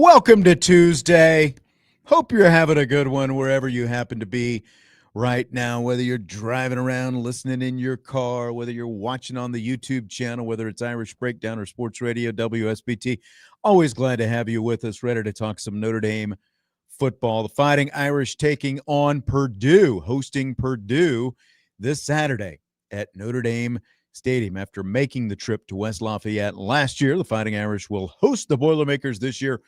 Welcome to Tuesday. Hope you're having a good one wherever you happen to be right now, whether you're driving around, listening in your car, whether you're watching on the YouTube channel, whether it's Irish Breakdown or Sports Radio, WSBT. Always glad to have you with us, ready to talk some Notre Dame football. The Fighting Irish taking on Purdue, hosting Purdue this Saturday at Notre Dame Stadium. After making the trip to West Lafayette last year, the Fighting Irish will host the Boilermakers this year.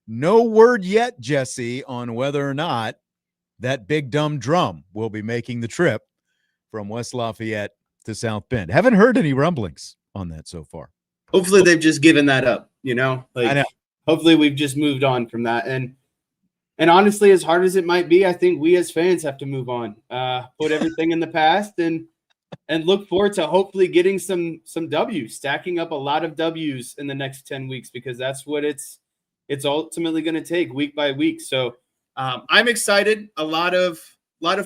No word yet, Jesse, on whether or not that big dumb drum will be making the trip from West Lafayette to South Bend. Haven't heard any rumblings on that so far. Hopefully they've just given that up, you know? I know. Hopefully we've just moved on from that. And honestly, as hard as it might be, I think we as fans have to move on. Put everything in the past and look forward to hopefully getting some W's, stacking up a lot of W's in the next 10 weeks, because that's what it's ultimately going to take week by week. So I'm excited. A lot of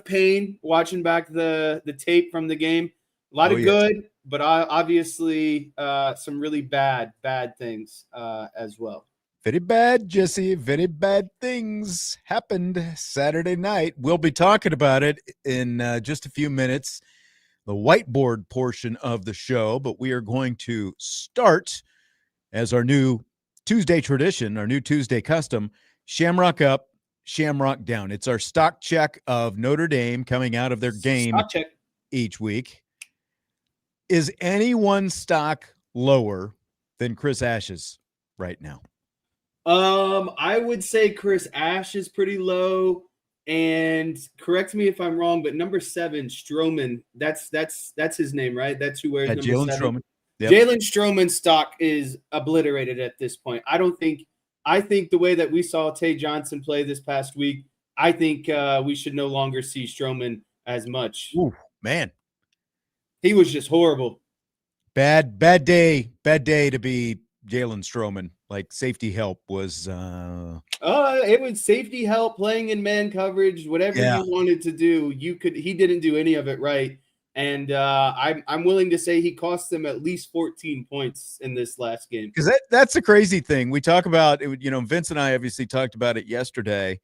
pain watching back the tape from the game. A lot of good, but obviously some really bad things as well. Very bad, Jesse. Very bad things happened Saturday night. We'll be talking about it in just a few minutes, the whiteboard portion of the show, but we are going to start as our new Tuesday tradition, our new Tuesday custom, Shamrock Up, Shamrock Down. It's our stock check of Notre Dame coming out of their game each week. Is anyone stock lower than Chris Ash's right now? I would say Chris Ash is pretty low, and correct me if I'm wrong, but number 7, Stroman, that's his name, right? That's who wears number 7. Stroman. Yep. Jalen Stroman's stock is obliterated at this point. I think the way that we saw Tay Johnson play this past week, I think we should no longer see Stroman as much. Ooh, man. He was just horrible. Bad day to be Jalen Stroman. Like, safety help was it was safety help, playing in man coverage, whatever you wanted to do, he didn't do any of it right. And I'm willing to say he cost them at least 14 points in this last game. Because that's the crazy thing. We talk about it, Vince and I obviously talked about it yesterday.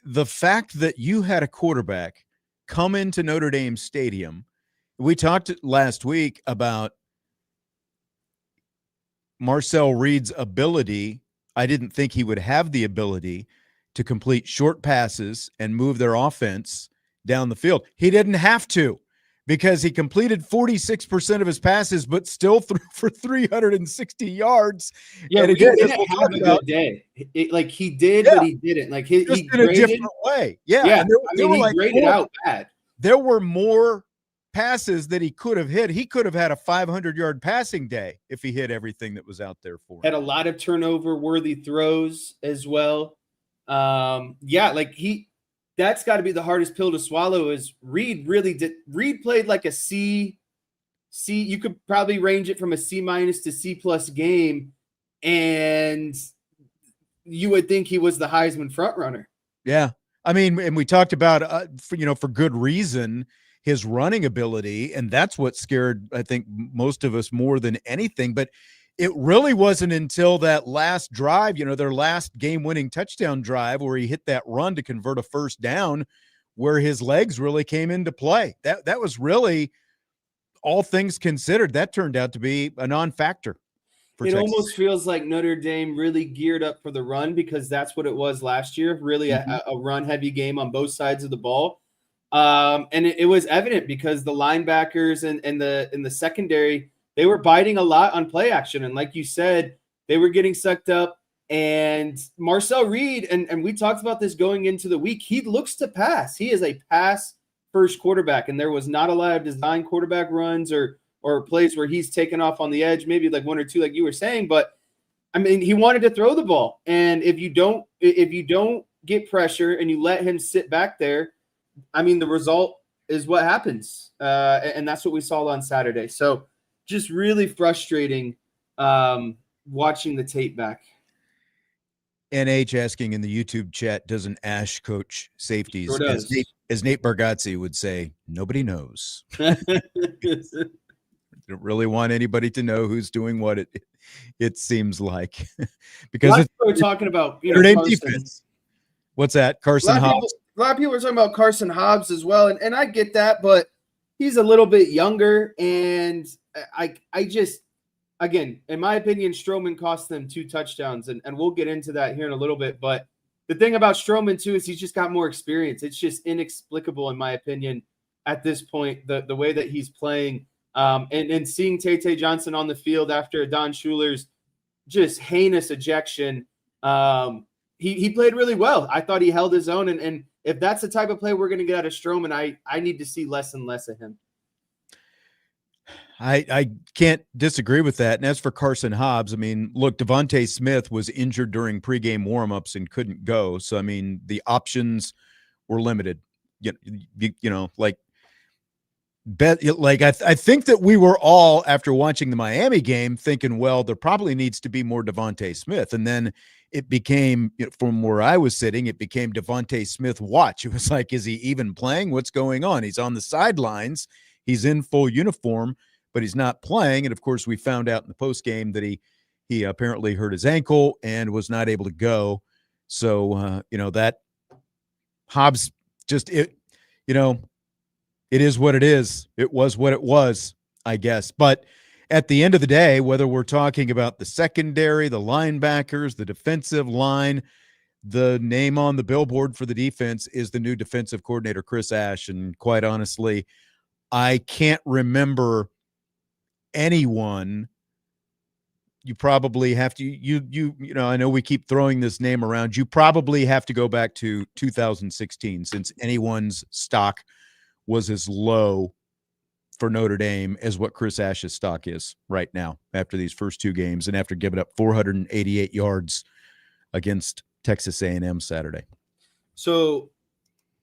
The fact that you had a quarterback come into Notre Dame Stadium. We talked last week about Marcel Reed's ability. I didn't think he would have the ability to complete short passes and move their offense down the field. He didn't have to, because he completed 46% of his passes, but still threw for 360 yards. Yeah, and he didn't have a good day. He did, but he didn't. Like he in graded, a different way. Yeah. He graded out bad. There were more passes that he could have hit. He could have had a 500-yard passing day if he hit everything that was out there for him. Had a lot of turnover-worthy throws as well. That's got to be the hardest pill to swallow. Is Reed played like a C. You could probably range it from a C- to C+ game, and you would think he was the Heisman frontrunner. Yeah, I mean, and we talked about for good reason, his running ability, and that's what scared, I think, most of us more than anything. But it really wasn't until that last drive, their last game-winning touchdown drive, where he hit that run to convert a first down, where his legs really came into play. That was really, all things considered, that turned out to be a non-factor for Texas. Almost feels like Notre Dame really geared up for the run, because that's what it was last year, really a run-heavy game on both sides of the ball. And it was evident because the linebackers and the secondary, they were biting a lot on play action. And like you said, they were getting sucked up. And Marcel Reed, and we talked about this going into the week, he looks to pass. He is a pass-first quarterback, and there was not a lot of design quarterback runs or plays where he's taken off on the edge, maybe like one or two like you were saying. But, I mean, he wanted to throw the ball. And if you don't get pressure and you let him sit back there, I mean, the result is what happens. And that's what we saw on Saturday. So just really frustrating watching the tape back. NH asking in the YouTube chat, doesn't Ash coach safeties? Sure does. As Nate Bargatze would say, nobody knows. Don't really want anybody to know who's doing what, it seems like. Because we're talking about defense. What's that? Carson Hobbs. A lot of people are talking about Carson Hobbs as well, and I get that, but he's a little bit younger, and I just, again, in my opinion, Stroman cost them 2 touchdowns, and we'll get into that here in a little bit. But the thing about Stroman, too, is he's just got more experience. It's just inexplicable, in my opinion, at this point, the way that he's playing. And seeing Tay Johnson on the field after Don Schuler's just heinous ejection, he played really well. I thought he held his own, and if that's the type of play we're going to get out of Stroman, I need to see less and less of him. I can't disagree with that. And as for Carson Hobbs, I mean, look, Devontae Smith was injured during pregame warmups and couldn't go. So, I mean, the options were limited. I think that we were all, after watching the Miami game, thinking, well, there probably needs to be more Devontae Smith. And then it became, from where I was sitting, it became Devontae Smith watch. It was like, is he even playing? What's going on? He's on the sidelines. He's in full uniform, but he's not playing. And of course, we found out in the post game that he apparently hurt his ankle and was not able to go. So, that Hobbs it is what it is. It was what it was, I guess. But at the end of the day, whether we're talking about the secondary, the linebackers, the defensive line, the name on the billboard for the defense is the new defensive coordinator, Chris Ash. And quite honestly, I can't remember anyone. You probably have to, I know we keep throwing this name around. You probably have to go back to 2016 since anyone's stock was as low for Notre Dame as what Chris Ash's stock is right now after these first 2 games and after giving up 488 yards against Texas A&M Saturday. So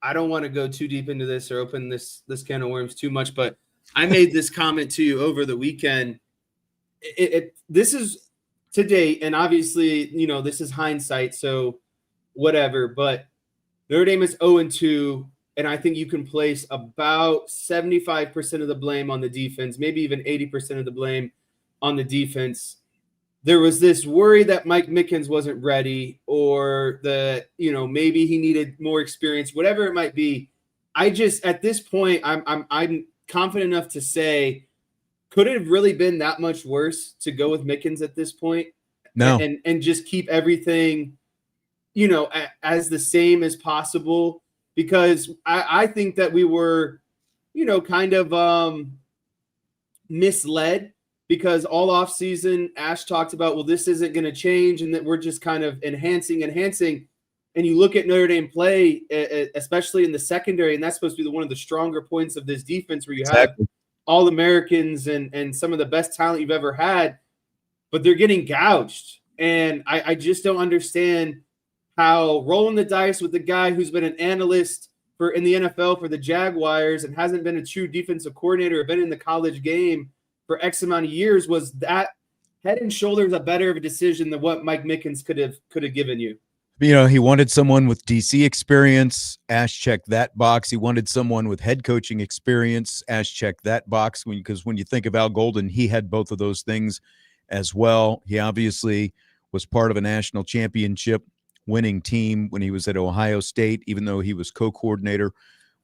I don't want to go too deep into this or open this can of worms too much, but I made this comment to you over the weekend. This is to date, and obviously, this is hindsight, so whatever, but Notre Dame is 0-2, and I think you can place about 75% of the blame on the defense, maybe even 80% of the blame on the defense. There was this worry that Mike Mickens wasn't ready, or that, maybe he needed more experience, whatever it might be. I just, at this point, I'm confident enough to say, could it have really been that much worse to go with Mickens at this point? No. And just keep everything, as the same as possible, because I think that we were, kind of misled, because all offseason Ash talked about, well, this isn't going to change, and that we're just kind of enhancing. And you look at Notre Dame play, especially in the secondary, and that's supposed to be one of the stronger points of this defense, where you have All-Americans and some of the best talent you've ever had, but they're getting gouged. And I just don't understand how rolling the dice with the guy who's been an analyst in the NFL for the Jaguars and hasn't been a true defensive coordinator or been in the college game for X amount of years, was that head and shoulders a better of a decision than what Mike Mickens could have given you. He wanted someone with DC experience. Ash checked that box. He wanted someone with head coaching experience. Ash checked that box, because when you think of Al Golden, he had both of those things as well. He obviously was part of a national championship winning team when he was at Ohio State, even though he was co-coordinator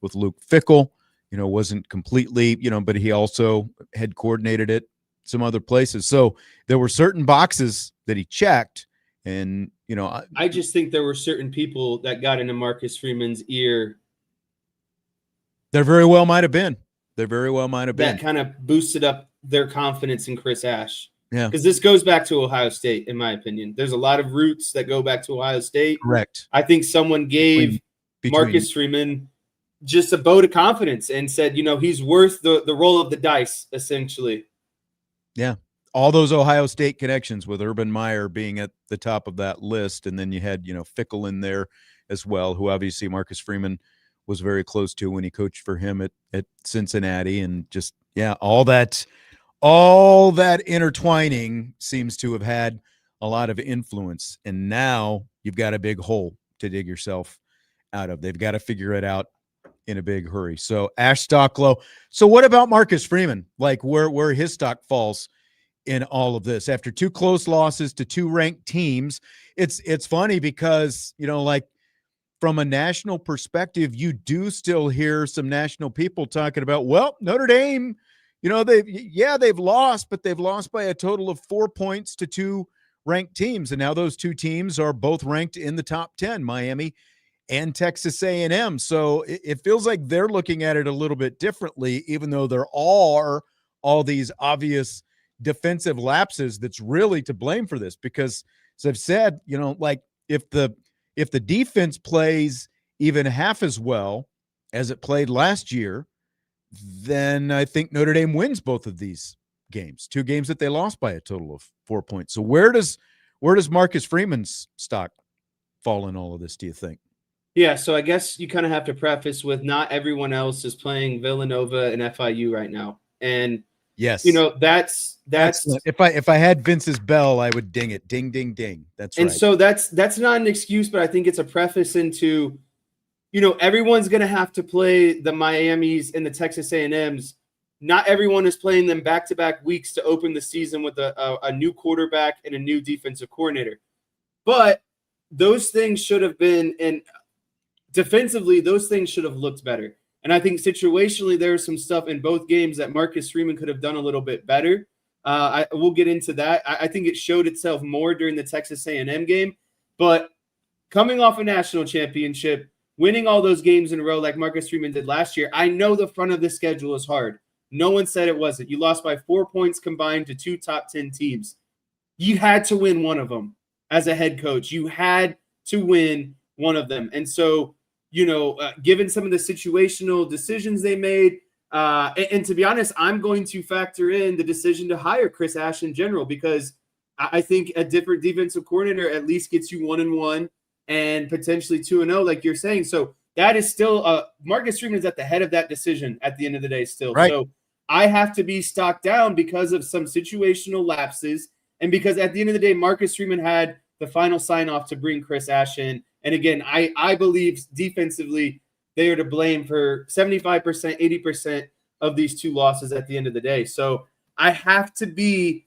with Luke Fickell. Wasn't completely, but he also had coordinated at some other places. So there were certain boxes that he checked. And, I just think there were certain people that got into Marcus Freeman's ear. There very well might have been. That kind of boosted up their confidence in Chris Ash. Yeah. Because this goes back to Ohio State, in my opinion. There's a lot of roots that go back to Ohio State. Correct. I think someone gave Marcus Freeman just a vote of confidence and said, he's worth the roll of the dice, essentially. Yeah. all those Ohio State connections with Urban Meyer being at the top of that list. And then you had, Fickle in there as well, who obviously Marcus Freeman was very close to when he coached for him at Cincinnati. And just, yeah, all that intertwining seems to have had a lot of influence. And now you've got a big hole to dig yourself out of. They've got to figure it out in a big hurry. So Ash stock low. So what about Marcus Freeman? Like where his stock falls in all of this after two close losses to two ranked teams. It's funny because, like from a national perspective, you do still hear some national people talking about, well, Notre Dame, they've lost, but they've lost by a total of 4 points to two ranked teams. And now those two teams are both ranked in the top 10, Miami and Texas A&M. So it feels like they're looking at it a little bit differently, even though there are all these obvious defensive lapses that's really to blame for this. Because as I've said, like if the defense plays even half as well as it played last year, then I think Notre Dame wins both of these games, two games that they lost by a total of 4 points. So where does Marcus Freeman's stock fall in all of this, do you think? Yeah, so I guess you kind of have to preface with not everyone else is playing Villanova and FIU right now. And yes, that's if I had Vince's bell, I would ding it. Ding, ding, ding. That's right. And so that's not an excuse, but I think it's a preface into, everyone's going to have to play the Miamis and the Texas A&Ms. Not everyone is playing them back-to-back weeks to open the season with a new quarterback and a new defensive coordinator. But those things should have been, and defensively, those things should have looked better. And I think situationally, there's some stuff in both games that Marcus Freeman could have done a little bit better. We'll get into that. I think it showed itself more during the Texas A&M game. But coming off a national championship, winning all those games in a row like Marcus Freeman did last year, I know the front of the schedule is hard. No one said it wasn't. You lost by 4 points combined to two top 10 teams. You had to win one of them as a head coach. You had to win one of them. And so, given some of the situational decisions they made, and to be honest, I'm going to factor in the decision to hire Chris Ash in general, because I think a different defensive coordinator at least gets you 1-1 and potentially 2-0, like you're saying. So that is still Marcus Freeman is at the head of that decision at the end of the day still. Right. So I have to be stocked down because of some situational lapses, and because at the end of the day, Marcus Freeman had the final sign-off to bring Chris Ash in. And again, I believe defensively they are to blame for 75%, 80% of these two losses at the end of the day. So I have to be,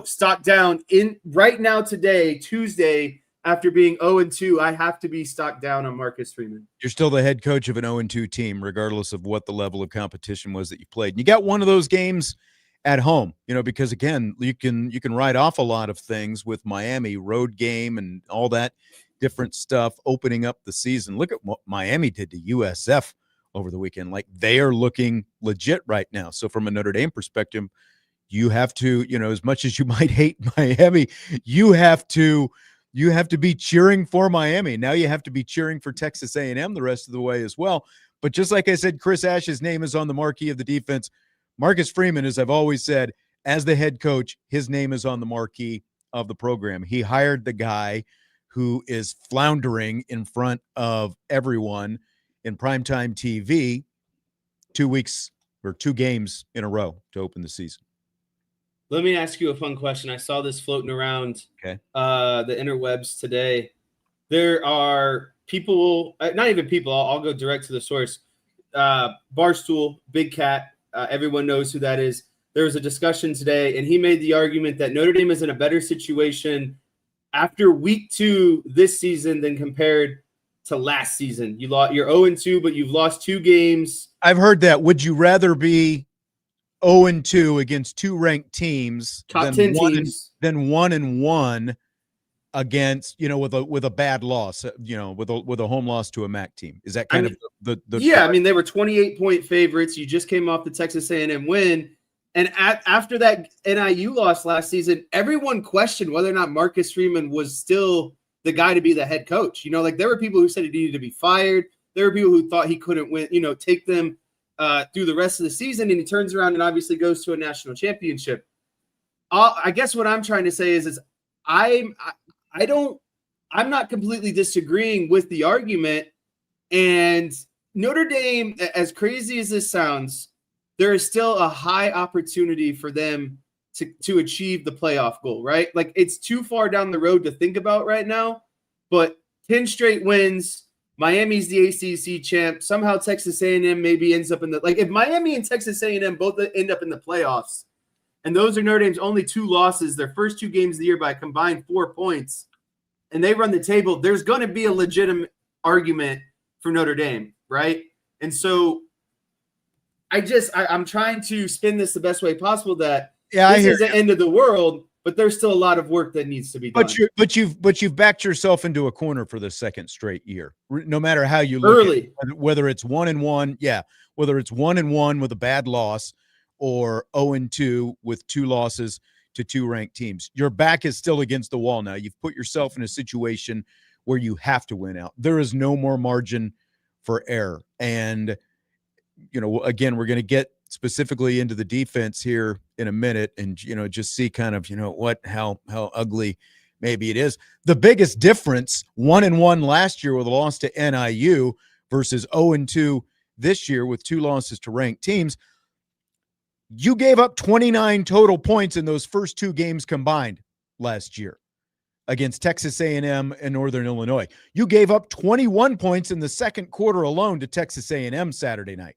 stocked down in right now today, Tuesday, after being 0-2, I have to be stocked down on Marcus Freeman. You're still the head coach of an 0-2 team, regardless of what the level of competition was that you played. And you got one of those games at home, because again, you can write off a lot of things with Miami, road game and all that different stuff opening up the season. Look at what Miami did to USF over the weekend. Like, they are looking legit right now. So from a Notre Dame perspective, you have to, as much as you might hate Miami, you have to be cheering for Miami. Now you have to be cheering for Texas A&M the rest of the way as well. But just like I said, Chris Ash's name is on the marquee of the defense. Marcus Freeman, as I've always said, as the head coach, his name is on the marquee of the program. He hired the guy who is floundering in front of everyone in primetime TV 2 games in a row to open the season. Let me ask you a fun question. I saw this floating around the interwebs today. There are people, not even people, I'll go direct to the source. Barstool, Big Cat, everyone knows who that is. There was a discussion today, and he made the argument that Notre Dame is in a better situation after week 2 this season than compared to last season. You're 0-2, but you've lost 2 games. I've heard that. Would you rather be 0-2 against 2 ranked teams top 10 teams than 1-1 against, with a bad loss, with a home loss to a MAC team? Is that kind of the yeah, I mean, they were 28-point favorites. You just came off the Texas A&M win. And after that NIU loss last season, everyone questioned whether or not Marcus Freeman was still the guy to be the head coach. There were people who said he needed to be fired. There were people who thought he couldn't win, take them through the rest of the season. And he turns around and obviously goes to a national championship. I guess what I'm trying to say is I'm not completely disagreeing with the argument. And Notre Dame, as crazy as this sounds, there is still a high opportunity for them to achieve the playoff goal, right? Like, it's too far down the road to think about right now, but 10 straight wins, Miami's the ACC champ. Somehow Texas A&M maybe ends up in the, like, if Miami and Texas A&M both end up in the playoffs, and those are Notre Dame's only 2 losses, their first 2 games of the year by a combined 4 points, and they run the table, there's going to be a legitimate argument for Notre Dame, right? And so I'm trying to spin this the best way possible that this is the end of the world, but there's still a lot of work that needs to be done. But you've backed yourself into a corner for the second straight year. No matter how you look at it, whether it's 1-1, whether it's 1-1 with a bad loss or 0-2 with 2 losses to 2 ranked teams, your back is still against the wall now. You've put yourself in a situation where you have to win out. There is no more margin for error. And, again, we're going to get specifically into the defense here in a minute and, just see kind of, how ugly maybe it is. The biggest difference, 1-1 last year with a loss to NIU versus 0-2 this year with 2 losses to ranked teams. You gave up 29 total points in those first 2 games combined last year against Texas A&M and Northern Illinois. You gave up 21 points in the second quarter alone to Texas A&M Saturday night.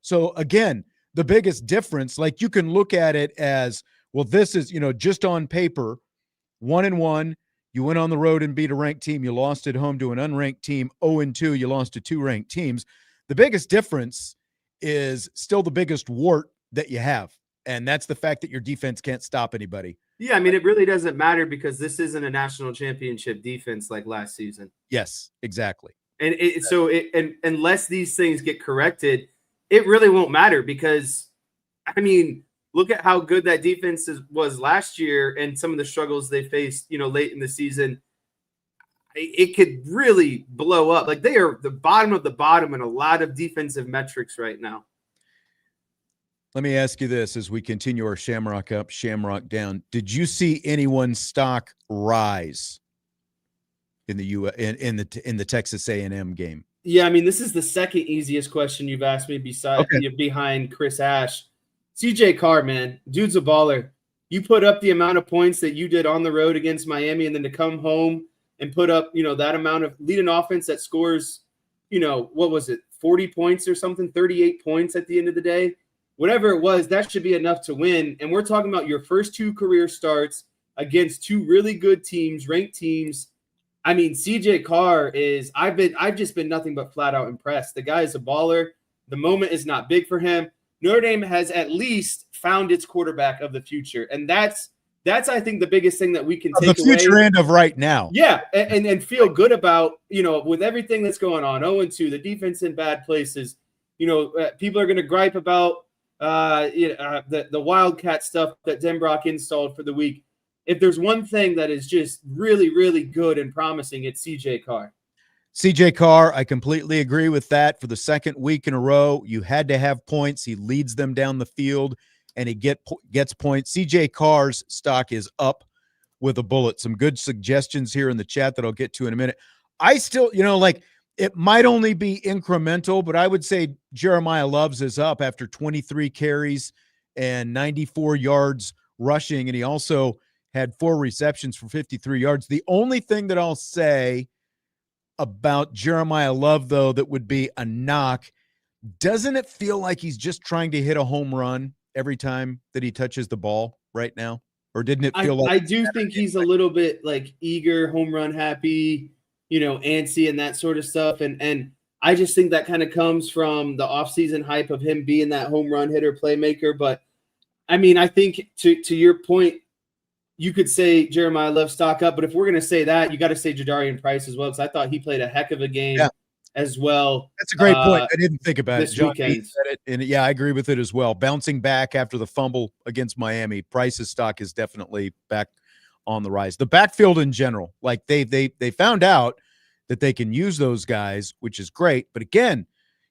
So again, the biggest difference, like, you can look at it as, well, this is, just on paper, 1-1, you went on the road and beat a ranked team. You lost at home to an unranked team. 0-2, you lost to 2 ranked teams. The biggest difference is still the biggest wart that you have. And that's the fact that your defense can't stop anybody. Yeah, I mean, it really doesn't matter because this isn't a national championship defense like last season. Yes, exactly. And unless these things get corrected, it really won't matter because, I mean, look at how good that defense was last year and some of the struggles they faced, late in the season. It could really blow up. Like, they are the bottom of the bottom in a lot of defensive metrics right now. Let me ask you this as we continue our Shamrock Up, Shamrock Down. Did you see anyone's stock rise in the in the Texas A&M game? Yeah, I mean, this is the second easiest question you've asked me behind Chris Ash. CJ Carr, man, dude's a baller. You put up the amount of points that you did on the road against Miami, and then to come home and put up, that amount of lead an offense that scores, what was it, 40 points or something, 38 points at the end of the day. Whatever it was, that should be enough to win. And we're talking about your first 2 career starts against 2 really good teams, ranked teams. I mean, CJ Carr is, I've just been nothing but flat out impressed. The guy is a baller. The moment is not big for him. Notre Dame has at least found its quarterback of the future. And that's I think the biggest thing that we can take away. The future end of right now. Yeah. And feel good about, with everything that's going on, 0-2, the defense in bad places, people are going to gripe about, the wildcat stuff that Denbrock installed for the week. If there's one thing that is just really, really good and promising, it's CJ Carr. CJ Carr, I completely agree with that. For the second week in a row, you had to have points. He leads them down the field, and he gets points. CJ Carr's stock is up with a bullet. Some good suggestions here in the chat that I'll get to in a minute. I still, it might only be incremental, but I would say Jeremiah Loves is up after 23 carries and 94 yards rushing, and he also had 4 receptions for 53 yards. The only thing that I'll say about Jeremiah Love, though, that would be a knock, doesn't it feel like he's just trying to hit a home run every time that he touches the ball right now? Or didn't it feel like... I do think he's a little bit, eager, home run happy, antsy and that sort of stuff. And I just think that kind of comes from the offseason hype of him being that home run hitter playmaker. But, I mean, I think to your point, you could say Jeremiah Love stock up, but if we're going to say that, you got to say Jadarian Price as well, because I thought he played a heck of a game as well. That's a great point. I didn't think about this weekend. Said it, and yeah, I agree with it as well. Bouncing back after the fumble against Miami, Price's stock is definitely back on the rise. The backfield in general, they found out that they can use those guys, which is great. But again,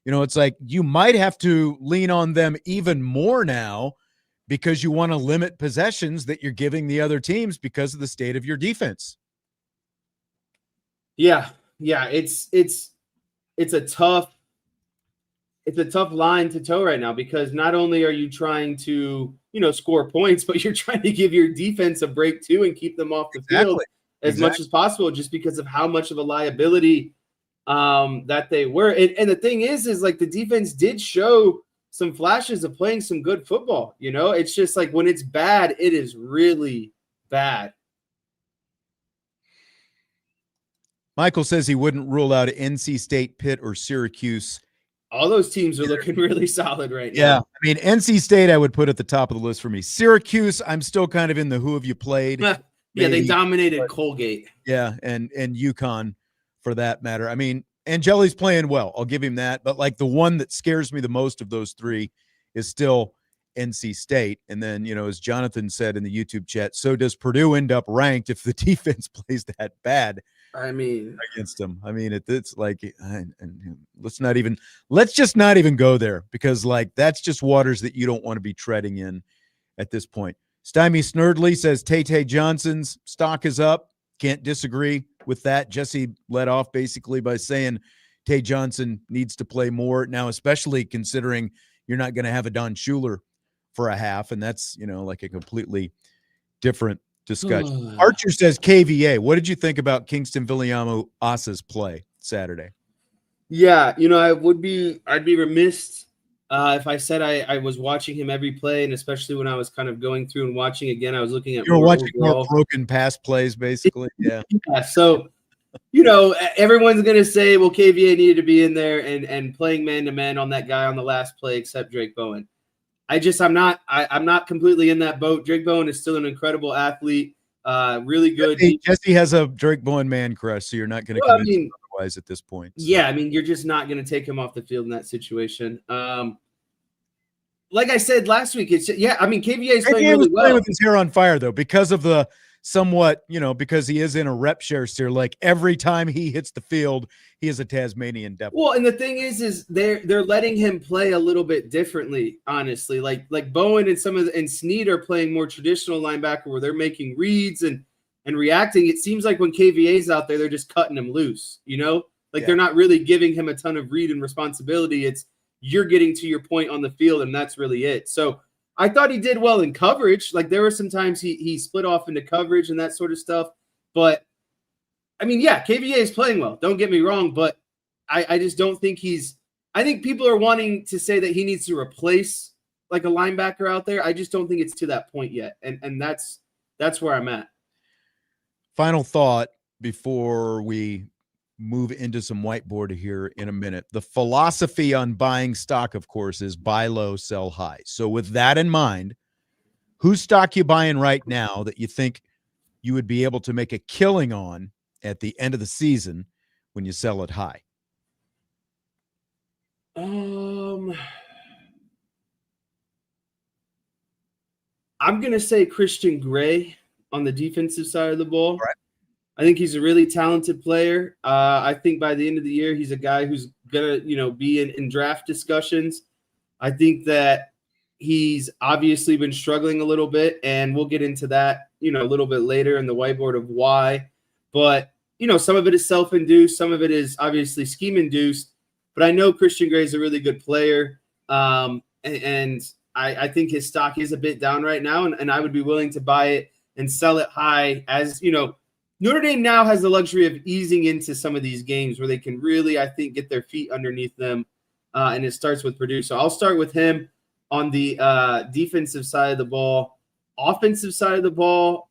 it's like you might have to lean on them even more now, because you want to limit possessions that you're giving the other teams because of the state of your defense. Yeah. It's a tough line to toe right now, because not only are you trying to, score points, but you're trying to give your defense a break too and keep them off the field as much as possible, just because of how much of a liability that they were. And the thing is like the defense did show some flashes of playing some good football. It's just like when it's bad, it is really bad. Michael says he wouldn't rule out NC State, Pitt, or Syracuse. All those teams are looking really solid right now. Yeah, I mean, NC State I would put at the top of the list for me. Syracuse, I'm still kind of in the who have you played. Yeah, they dominated Colgate. Yeah, and UConn for that matter. I mean, Angeli's playing well. I'll give him that. But like the one that scares me the most of those three is still NC State. And then, as Jonathan said in the YouTube chat, so does Purdue end up ranked if the defense plays that bad? I mean, against them. I mean, it's like, and let's just not even go there, because like that's just waters that you don't want to be treading in at this point. Stymie Snurdley says Tay Johnson's stock is up. Can't disagree with that. Jesse led off basically by saying Tay Johnson needs to play more now, especially considering you're not going to have a Don Schuler for a half, and that's like a completely different discussion. Archer says KVA. What did you think about Kingston Viliamo Asa's play Saturday? Yeah, I'd be remiss if I said I was watching him every play, and especially when I was kind of going through and watching again, I was looking at more broken pass plays, basically. Yeah. Yeah. So, everyone's gonna say, well, KVA needed to be in there and playing man to man on that guy on the last play, except Drake Bowen. I'm not completely in that boat. Drake Bowen is still an incredible athlete, really good. Jesse has a Drake Bowen man crush, so you're not going to convince him otherwise at this point. So. Yeah, I mean, you're just not going to take him off the field in that situation. Like I said last week, KVA is playing really well. Playing with his hair on fire, though, because of the somewhat, because he is in a rep share steer. Like every time he hits the field, he is a Tasmanian devil. Well, and the thing is they're letting him play a little bit differently, honestly. Like Bowen and Snead are playing more traditional linebacker, where they're making reads and reacting. It seems like when KVA's out there, they're just cutting him loose. They're not really giving him a ton of read and responsibility. It's you're getting to your point on the field, and that's really it. So I thought he did well in coverage. Like there were some times he split off into coverage and that sort of stuff. But I mean, yeah, KVA is playing well. Don't get me wrong, but I just don't think I think people are wanting to say that he needs to replace like a linebacker out there. I just don't think it's to that point yet. And that's where I'm at. Final thought before we move into some whiteboard here in a minute. The philosophy on buying stock, of course, is buy low, sell high. So with that in mind, whose stock you buying right now that you think you would be able to make a killing on at the end of the season when you sell it high? I'm going to say Christian Gray on the defensive side of the ball. Right. I think he's a really talented player. I think by the end of the year, he's a guy who's going to, be in draft discussions. I think that he's obviously been struggling a little bit, and we'll get into that, a little bit later in the whiteboard of why. But, some of it is self-induced. Some of it is obviously scheme-induced. But I know Christian Gray is a really good player. And I think his stock is a bit down right now, and I would be willing to buy it and sell it high as, Notre Dame now has the luxury of easing into some of these games where they can really, I think, get their feet underneath them, and it starts with Purdue. So I'll start with him on the defensive side of the ball. Offensive side of the ball,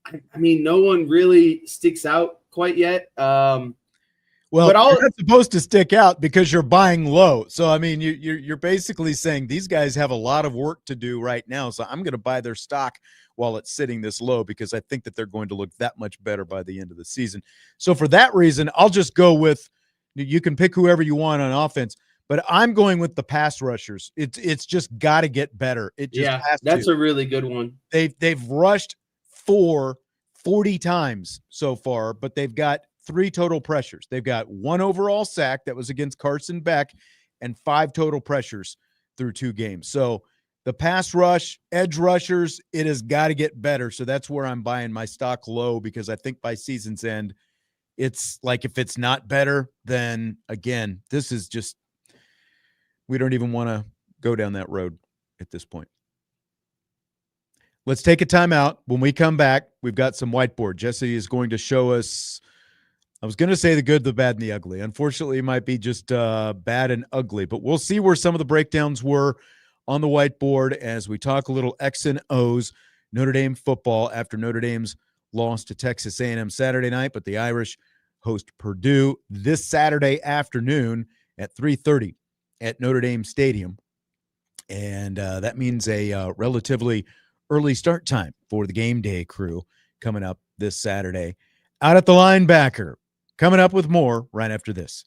I mean, no one really sticks out quite yet. Well, you're not supposed to stick out because you're buying low. So, I mean, you're basically saying these guys have a lot of work to do right now, so I'm going to buy their stock while it's sitting this low because I think that they're going to look that much better by the end of the season. So for that reason, I'll just go with – you can pick whoever you want on offense, but I'm going with the pass rushers. It's just got to get better. It just has to. That's a really good one. They've rushed 40 times so far, but they've got 3 total pressures. They've got 1 overall sack that was against Carson Beck and 5 total pressures through 2 games. So The pass rush, edge rushers, it has got to get better. So that's where I'm buying my stock low, because I think by season's end, it's like if it's not better, then again, this is just, we don't even want to go down that road at this point. Let's take a timeout. When we come back, we've got some whiteboard. Jesse is going to show us, I was going to say the good, the bad, and the ugly. Unfortunately, it might be just bad and ugly, but we'll see where some of the breakdowns were on the whiteboard as we talk a little X and O's, Notre Dame football after Notre Dame's loss to Texas A&M Saturday night, but the Irish host Purdue this Saturday afternoon at 3:30 at Notre Dame Stadium. And that means a relatively early start time for the game day crew coming up this Saturday. Out at the Linebacker, coming up with more right after this.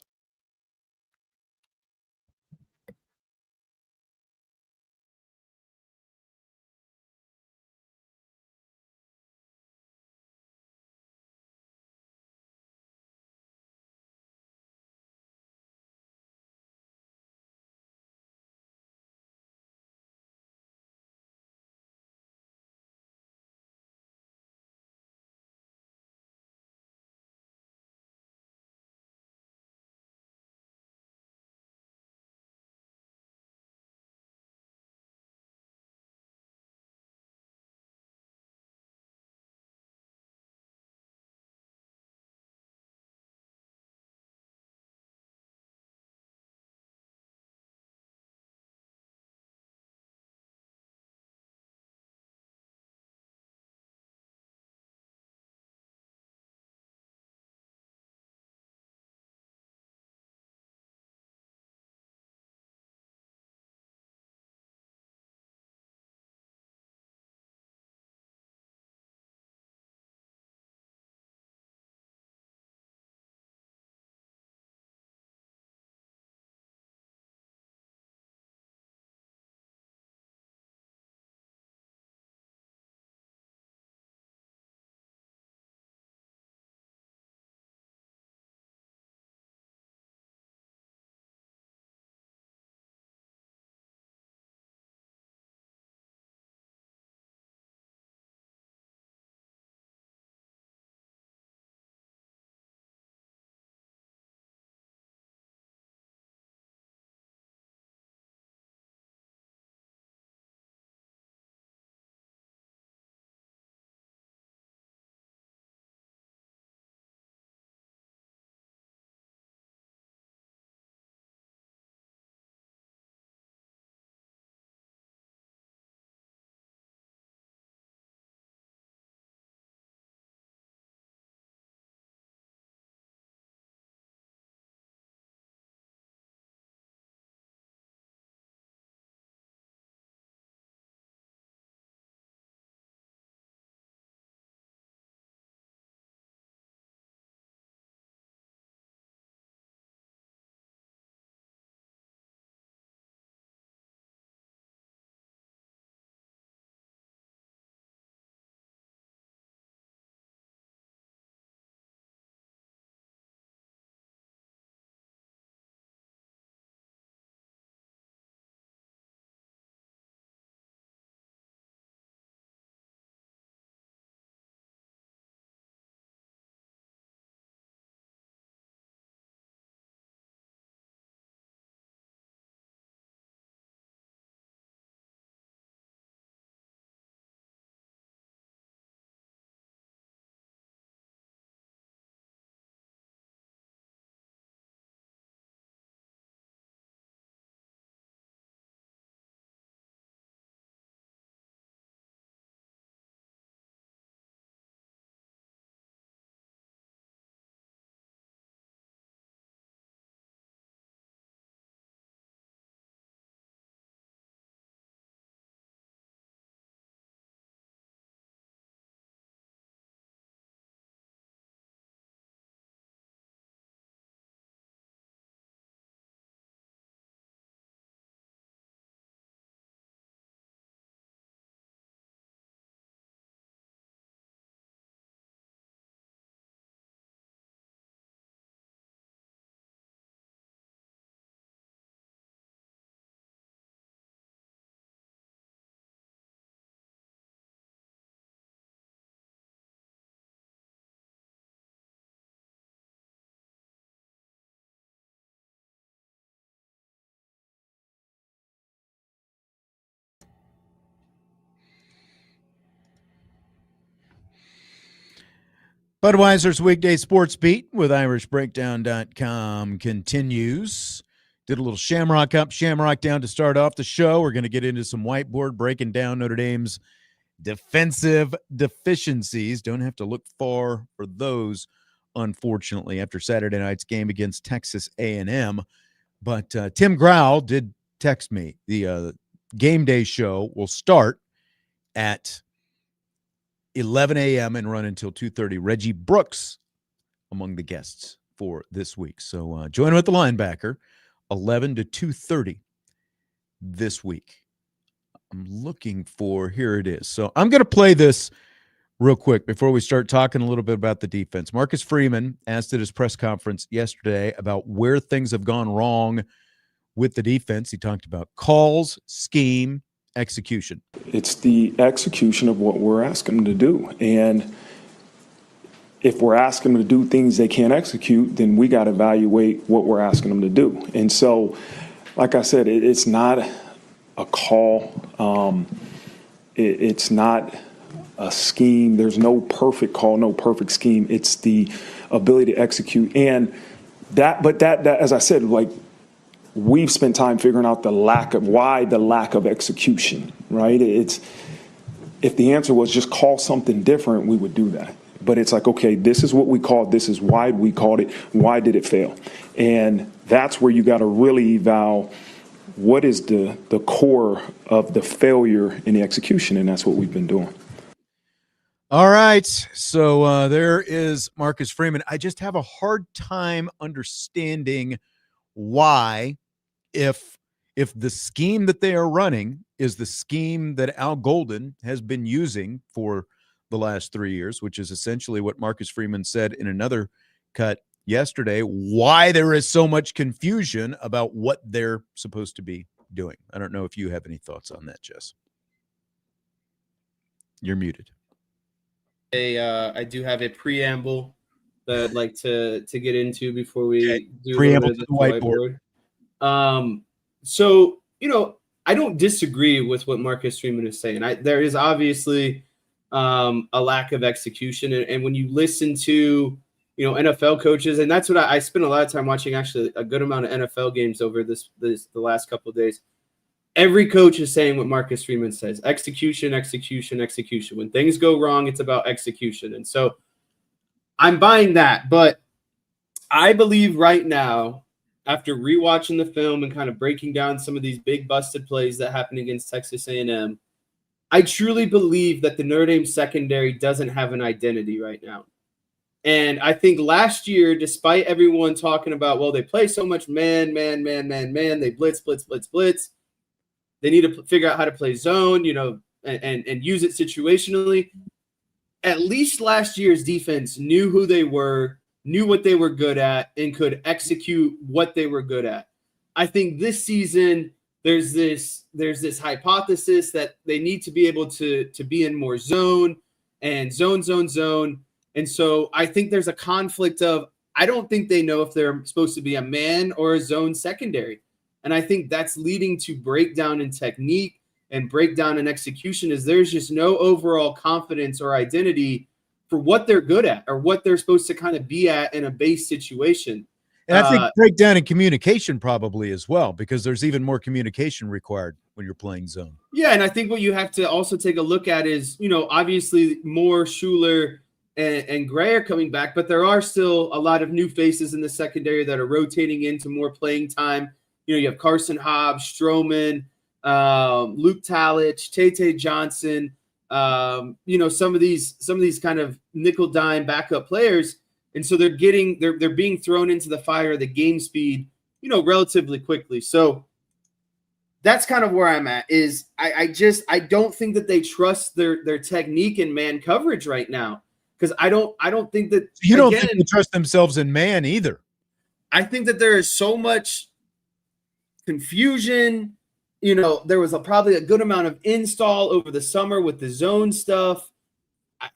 Budweiser's weekday sports beat with IrishBreakdown.com continues. Did a little Shamrock Up, Shamrock Down to start off the show. We're going to get into some Whiteboard, breaking down Notre Dame's defensive deficiencies. Don't have to look far for those, unfortunately, after Saturday night's game against Texas A&M. But Tim Growl did text me. The game day show will start at 11 a.m. and run until 2:30. Reggie Brooks among the guests for this week. So join him at the Linebacker, 11 to 2:30 this week. I'm looking for, here it is. So I'm going to play this real quick before we start talking a little bit about the defense. Marcus Freeman asked at his press conference yesterday about where things have gone wrong with the defense. He talked about calls, scheme, execution. It's the execution of what we're asking them to do. And if we're asking them to do things they can't execute, then we got to evaluate what we're asking them to do. And so, like I said, it's not a call. It's not a scheme. There's no perfect call, no perfect scheme. It's the ability to execute. And that, as I said, like, we've spent time figuring out the lack of execution, right? It's, if the answer was just call something different, we would do that. But it's like, okay, this is what we called, this is why we called it, why did it fail? And that's where you got to really eval what is the core of the failure in the execution, and that's what we've been doing. All right, so there is Marcus Freeman. I just have a hard time understanding why, if the scheme that they are running is the scheme that Al Golden has been using for the last 3 years, which is essentially what Marcus Freeman said in another cut yesterday, why there is so much confusion about what they're supposed to be doing. I don't know if you have any thoughts on that, Jess. You're muted. I do have a preamble that I'd like to get into before we do preamble to the whiteboard. So, I don't disagree with what Marcus Freeman is saying. There is obviously a lack of execution. And when you listen to, NFL coaches, and that's what I spent a lot of time watching, actually a good amount of NFL games over the last couple of days. Every coach is saying what Marcus Freeman says: execution, execution, execution. When things go wrong, it's about execution. And so I'm buying that. But I believe right now, after rewatching the film and kind of breaking down some of these big busted plays that happened against Texas A&M, I truly believe that the Notre Dame secondary doesn't have an identity right now. And I think last year, despite everyone talking about, well, they play so much man, they blitz. They need to figure out how to play zone, and use it situationally. At least last year's defense knew who they were, knew what they were good at, and could execute what they were good at. I think this season there's this hypothesis that they need to be able to be in more zone and zone. And so I think there's a conflict of, I don't think they know if they're supposed to be a man or a zone secondary. And I think that's leading to breakdown in technique and breakdown in execution, is there's just no overall confidence or identity for what they're good at or what they're supposed to kind of be at in a base situation. And I think breakdown in communication probably as well, because there's even more communication required when you're playing zone. Yeah, and I think what you have to also take a look at is, obviously more Schuler and Gray are coming back, but there are still a lot of new faces in the secondary that are rotating into more playing time. You have Carson Hobbs, Stroman, Luke Talich, Tate Johnson, some of these kind of nickel dime backup players. And so they're being thrown into the fire of the game speed, relatively quickly. So that's kind of where I'm at, is I don't think that they trust their technique in man coverage right now. Because I don't think that you don't think they trust themselves in man either. I think that there is so much confusion. There was probably a good amount of install over the summer with the zone stuff.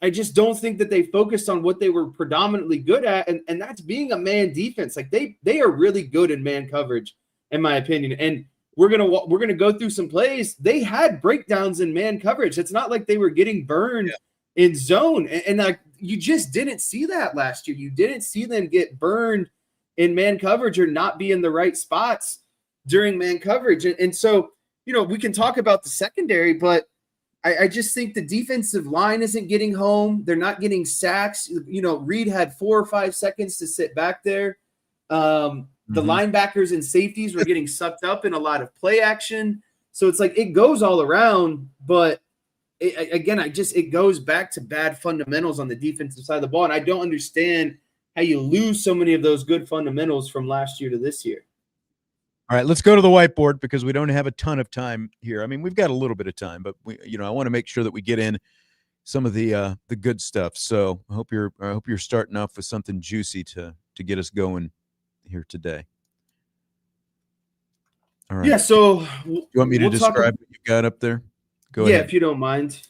I just don't think that they focused on what they were predominantly good at, and that's being a man defense. Like they are really good in man coverage, in my opinion. And we're gonna go through some plays. They had breakdowns in man coverage. It's not like they were getting burned in zone. And like you just didn't see that last year. You didn't see them get burned in man coverage or not be in the right spots during man coverage. And so, we can talk about the secondary, but I just think the defensive line isn't getting home. They're not getting sacks. Reed had 4 or 5 seconds to sit back there. The linebackers and safeties were getting sucked up in a lot of play action. So it's like it goes all around, but it goes back to bad fundamentals on the defensive side of the ball. And I don't understand how you lose so many of those good fundamentals from last year to this year. All right, let's go to the whiteboard because we don't have a ton of time here. I mean, we've got a little bit of time, but I want to make sure that we get in some of the good stuff. So I hope you're starting off with something juicy to get us going here today. All right. Yeah. So you want me to describe what you've got up there? Go ahead. Yeah, if you don't mind.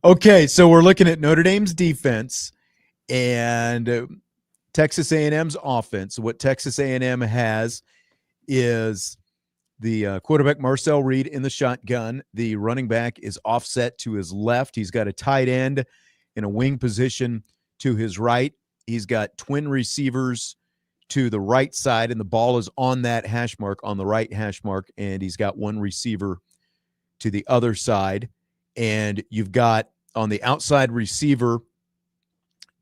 Okay, so we're looking at Notre Dame's defense and Texas A&M's offense. What Texas A&M has is the quarterback Marcel Reed in the shotgun. The running back is offset to his left. He's got a tight end in a wing position to his right. He's got twin receivers to the right side, and the ball is on that hash mark, on the right hash mark, and he's got one receiver to the other side. And you've got on the outside receiver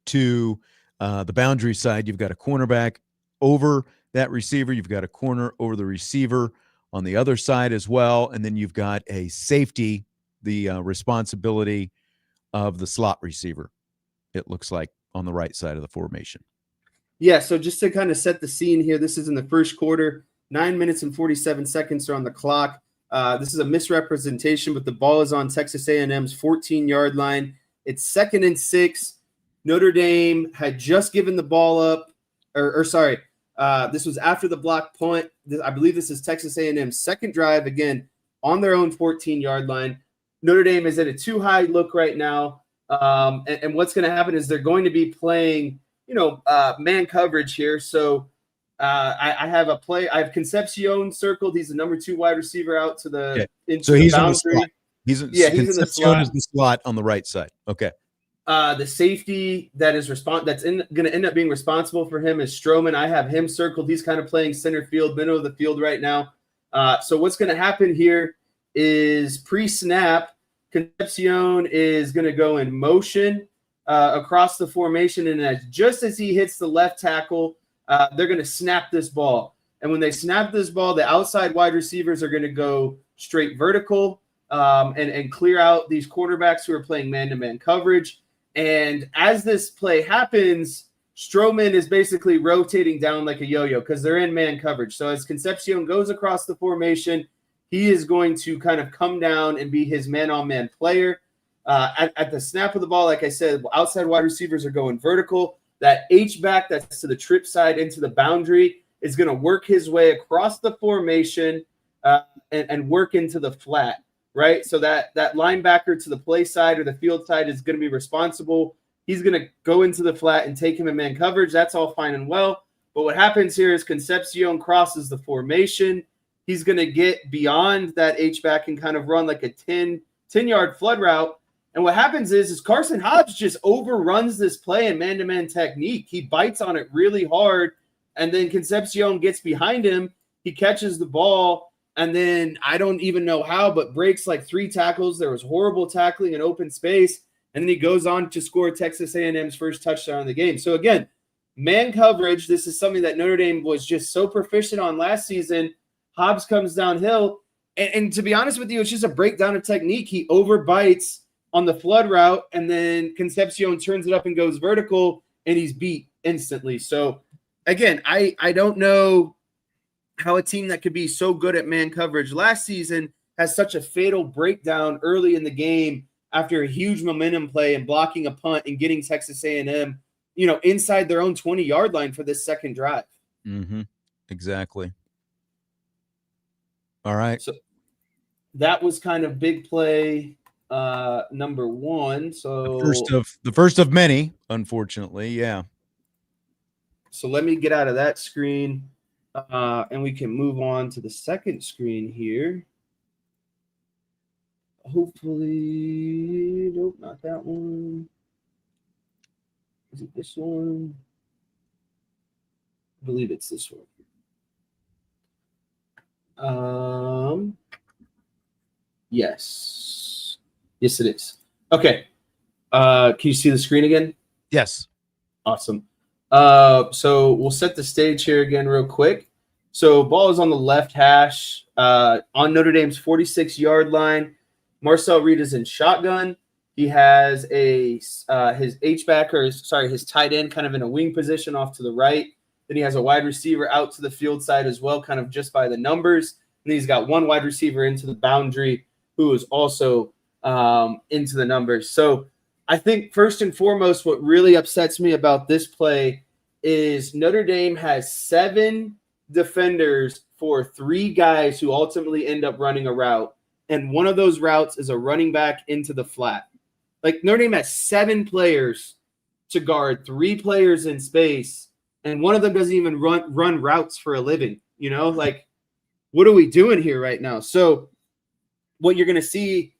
to the boundary side, you've got a cornerback over that receiver. You've got a corner over the receiver on the other side as well. And then you've got a safety, the responsibility of the slot receiver, it looks like, on the right side of the formation. Yeah, so just to kind of set the scene here, this is in the first quarter. 9 minutes and 47 seconds are on the clock. This is a misrepresentation, but the ball is on Texas A&M's 14-yard line. It's 2nd and 6. Notre Dame had just given the ball up, this was after the block punt. I believe this is Texas A&M's second drive, again, on their own 14-yard line. Notre Dame is at a too high look right now, and what's going to happen is they're going to be playing, man coverage here. So I have a play. I have Concepcion circled. He's the number 2 wide receiver out to the so he's the on the slot. He's in the slot. Is the slot on the right side. Okay. The safety that is going to end up being responsible for him is Stroman. I have him circled. He's kind of playing center field, middle of the field right now. So what's going to happen here is pre-snap, Concepcion is going to go in motion across the formation, and just as he hits the left tackle, they're going to snap this ball. And when they snap this ball, the outside wide receivers are going to go straight vertical and clear out these quarterbacks who are playing man-to-man coverage. And as this play happens, Stroman is basically rotating down like a yo-yo because they're in man coverage. So as Concepcion goes across the formation, he is going to kind of come down and be his man-on-man player. At the snap of the ball, like I said, outside wide receivers are going vertical. That H-back that's to the trip side into the boundary is going to work his way across the formation and work into the flat, right? So that linebacker to the play side or the field side is going to be responsible. He's going to go into the flat and take him in man coverage. That's all fine and well. But what happens here is Concepcion crosses the formation. He's going to get beyond that H-back and kind of run like a 10-yard flood route. And what happens is Carson Hobbs just overruns this play in man-to-man technique. He bites on it really hard, and then Concepcion gets behind him. He catches the ball, and then I don't even know how, but breaks like 3 tackles. There was horrible tackling in open space, and then he goes on to score Texas A&M's first touchdown in the game. So again, man coverage, this is something that Notre Dame was just so proficient on last season. Hobbs comes downhill, and to be honest with you, it's just a breakdown of technique. He overbites on the flood route, and then Concepcion turns it up and goes vertical, and he's beat instantly. So again, I don't know how a team that could be so good at man coverage last season has such a fatal breakdown early in the game after a huge momentum play and blocking a punt and getting Texas A&M, inside their own 20-yard line for this second drive. Mm-hmm. Exactly. All right. So that was kind of big play number 1. So the first of many, unfortunately. Yeah. So let me get out of that screen and we can move on to the second screen here. hopefully, nope, not that one. Is it this one? I believe it's this one. Yes. Yes, it is. Okay. Can you see the screen again? Yes. Awesome. So we'll set the stage here again real quick. So ball is on the left hash on Notre Dame's 46-yard line. Marcel Reed is in shotgun. He has his H-back, or his tight end kind of in a wing position off to the right. Then he has a wide receiver out to the field side as well, kind of just by the numbers. And then he's got one wide receiver into the boundary who is also into the numbers. So I think first and foremost, what really upsets me about this play is Notre Dame has 7 defenders for 3 guys who ultimately end up running a route. And one of those routes is a running back into the flat. Like Notre Dame has 7 players to guard 3 players in space, and one of them doesn't even run routes for a living. You know, like, what are we doing here right now? So what you're going to see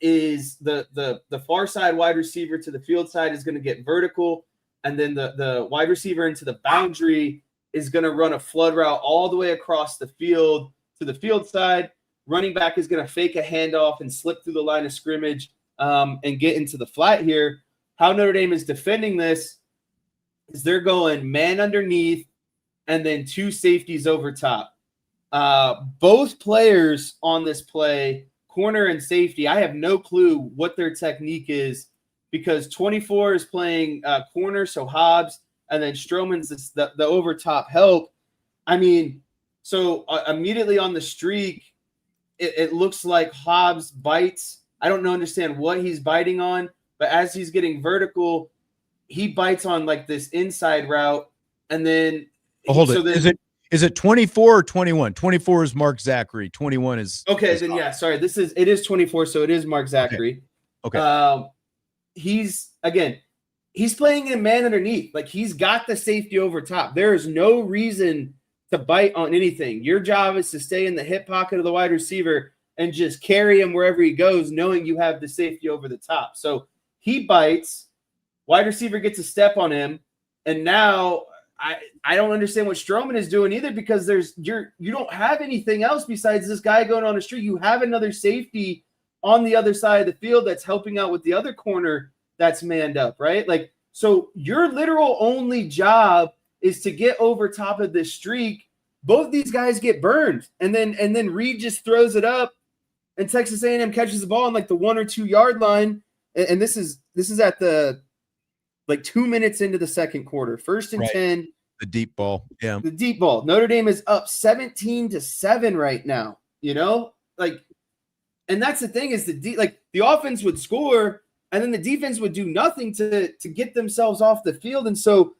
is the far side wide receiver to the field side is going to get vertical, and then the wide receiver into the boundary is going to run a flood route all the way across the field to the field side. Running back is going to fake a handoff and slip through the line of scrimmage and get into the flat here. How Notre Dame is defending this is they're going man underneath and then 2 safeties over top. Both players on this play, corner and safety, I have no clue what their technique is because 24 is playing corner, so Hobbs, and then Stroman's the over top help. I mean, so immediately on the streak, it looks like Hobbs bites. I don't understand what he's biting on, but as he's getting vertical, he bites on like this inside route, and then hold it. Is it 24 or 21? 24 is Mark Zachary. 21 is then yeah. Sorry, it is 24, so it is Mark Zachary. Okay. He's playing in man underneath. Like he's got the safety over top. There is no reason to bite on anything. Your job is to stay in the hip pocket of the wide receiver and just carry him wherever he goes, knowing you have the safety over the top. So he bites, wide receiver gets a step on him, and now I don't understand what Stroman is doing either because you don't have anything else besides this guy going on the street. You have another safety on the other side of the field that's helping out with the other corner that's manned up, right? Like, so your literal only job is to get over top of this streak. Both these guys get burned, and then Reed just throws it up, and Texas A&M catches the ball on like the 1 or 2 yard line, and this is at the like 2 minutes into the second quarter, 1st and 10. The deep ball, yeah. The deep ball. Notre Dame is up 17-7 right now. You know, like, and that's the thing is the offense would score, and then the defense would do nothing to get themselves off the field, and so.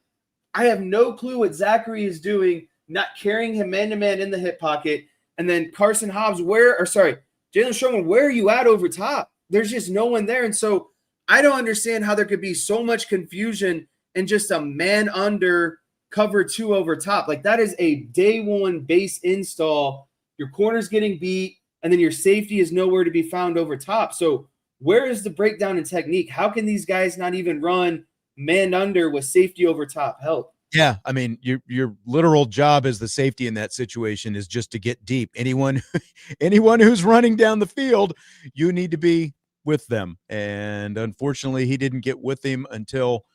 I have no clue what Zachary is doing, not carrying him man-to-man in the hip pocket. And then Carson Hobbs, Jalen Stroman, where are you at over top? There's just no one there. And so I don't understand how there could be so much confusion and just a man under cover 2 over top. Like that is a day 1 base install. Your corner's getting beat, and then your safety is nowhere to be found over top. So where is the breakdown in technique? How can these guys not even run man under with safety over top help? Yeah, I mean, your literal job as the safety in that situation is just to get deep. Anyone who's running down the field, you need to be with them. And unfortunately, he didn't get with him until,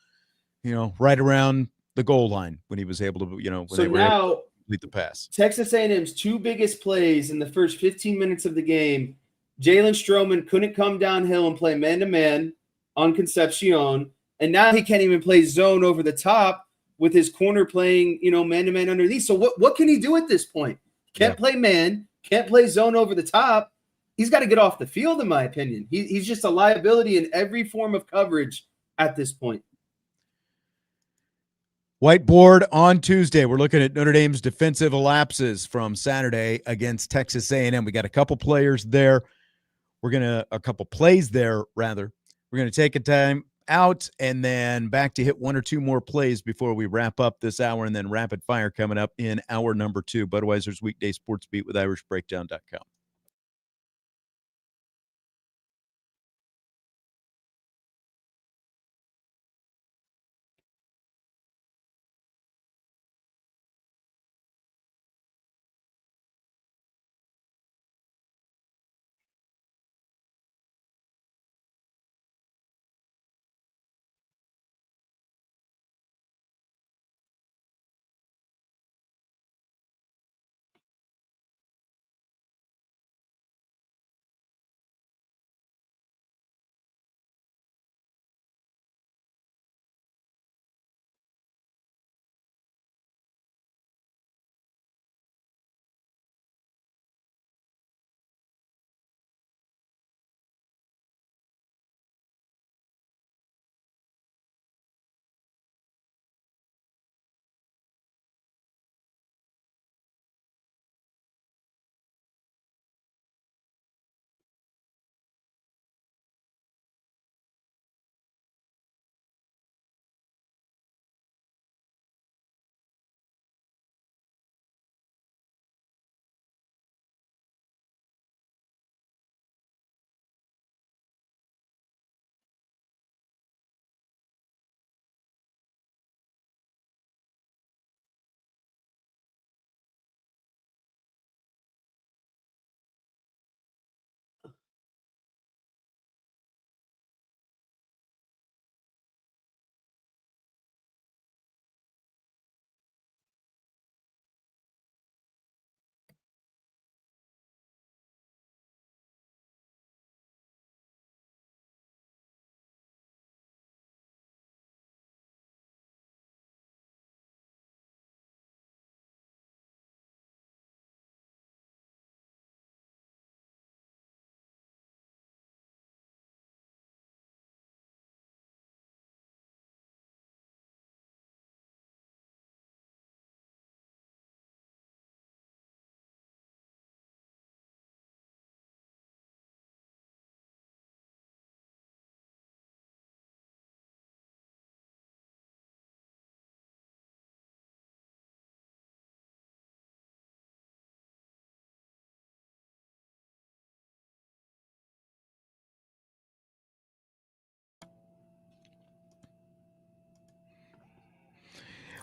right around the goal line when he was able to, when so they were now, able to complete the pass. Texas A&M's 2 biggest plays in the first 15 minutes of the game, Jalen Stroman couldn't come downhill and play man-to-man on Concepcion. And now he can't even play zone over the top with his corner playing, man-to-man underneath. So what can he do at this point? Can't play man, can't play zone over the top. He's got to get off the field, in my opinion. He's just a liability in every form of coverage at this point. Whiteboard on Tuesday. We're looking at Notre Dame's defensive elapses from Saturday against Texas A&M. We got a couple players there. A couple plays there, rather. We're going to take a time out and then back to hit 1 or 2 more plays before we wrap up this hour, and then rapid fire coming up in hour number 2. Budweiser's Weekday Sports Beat with IrishBreakdown.com.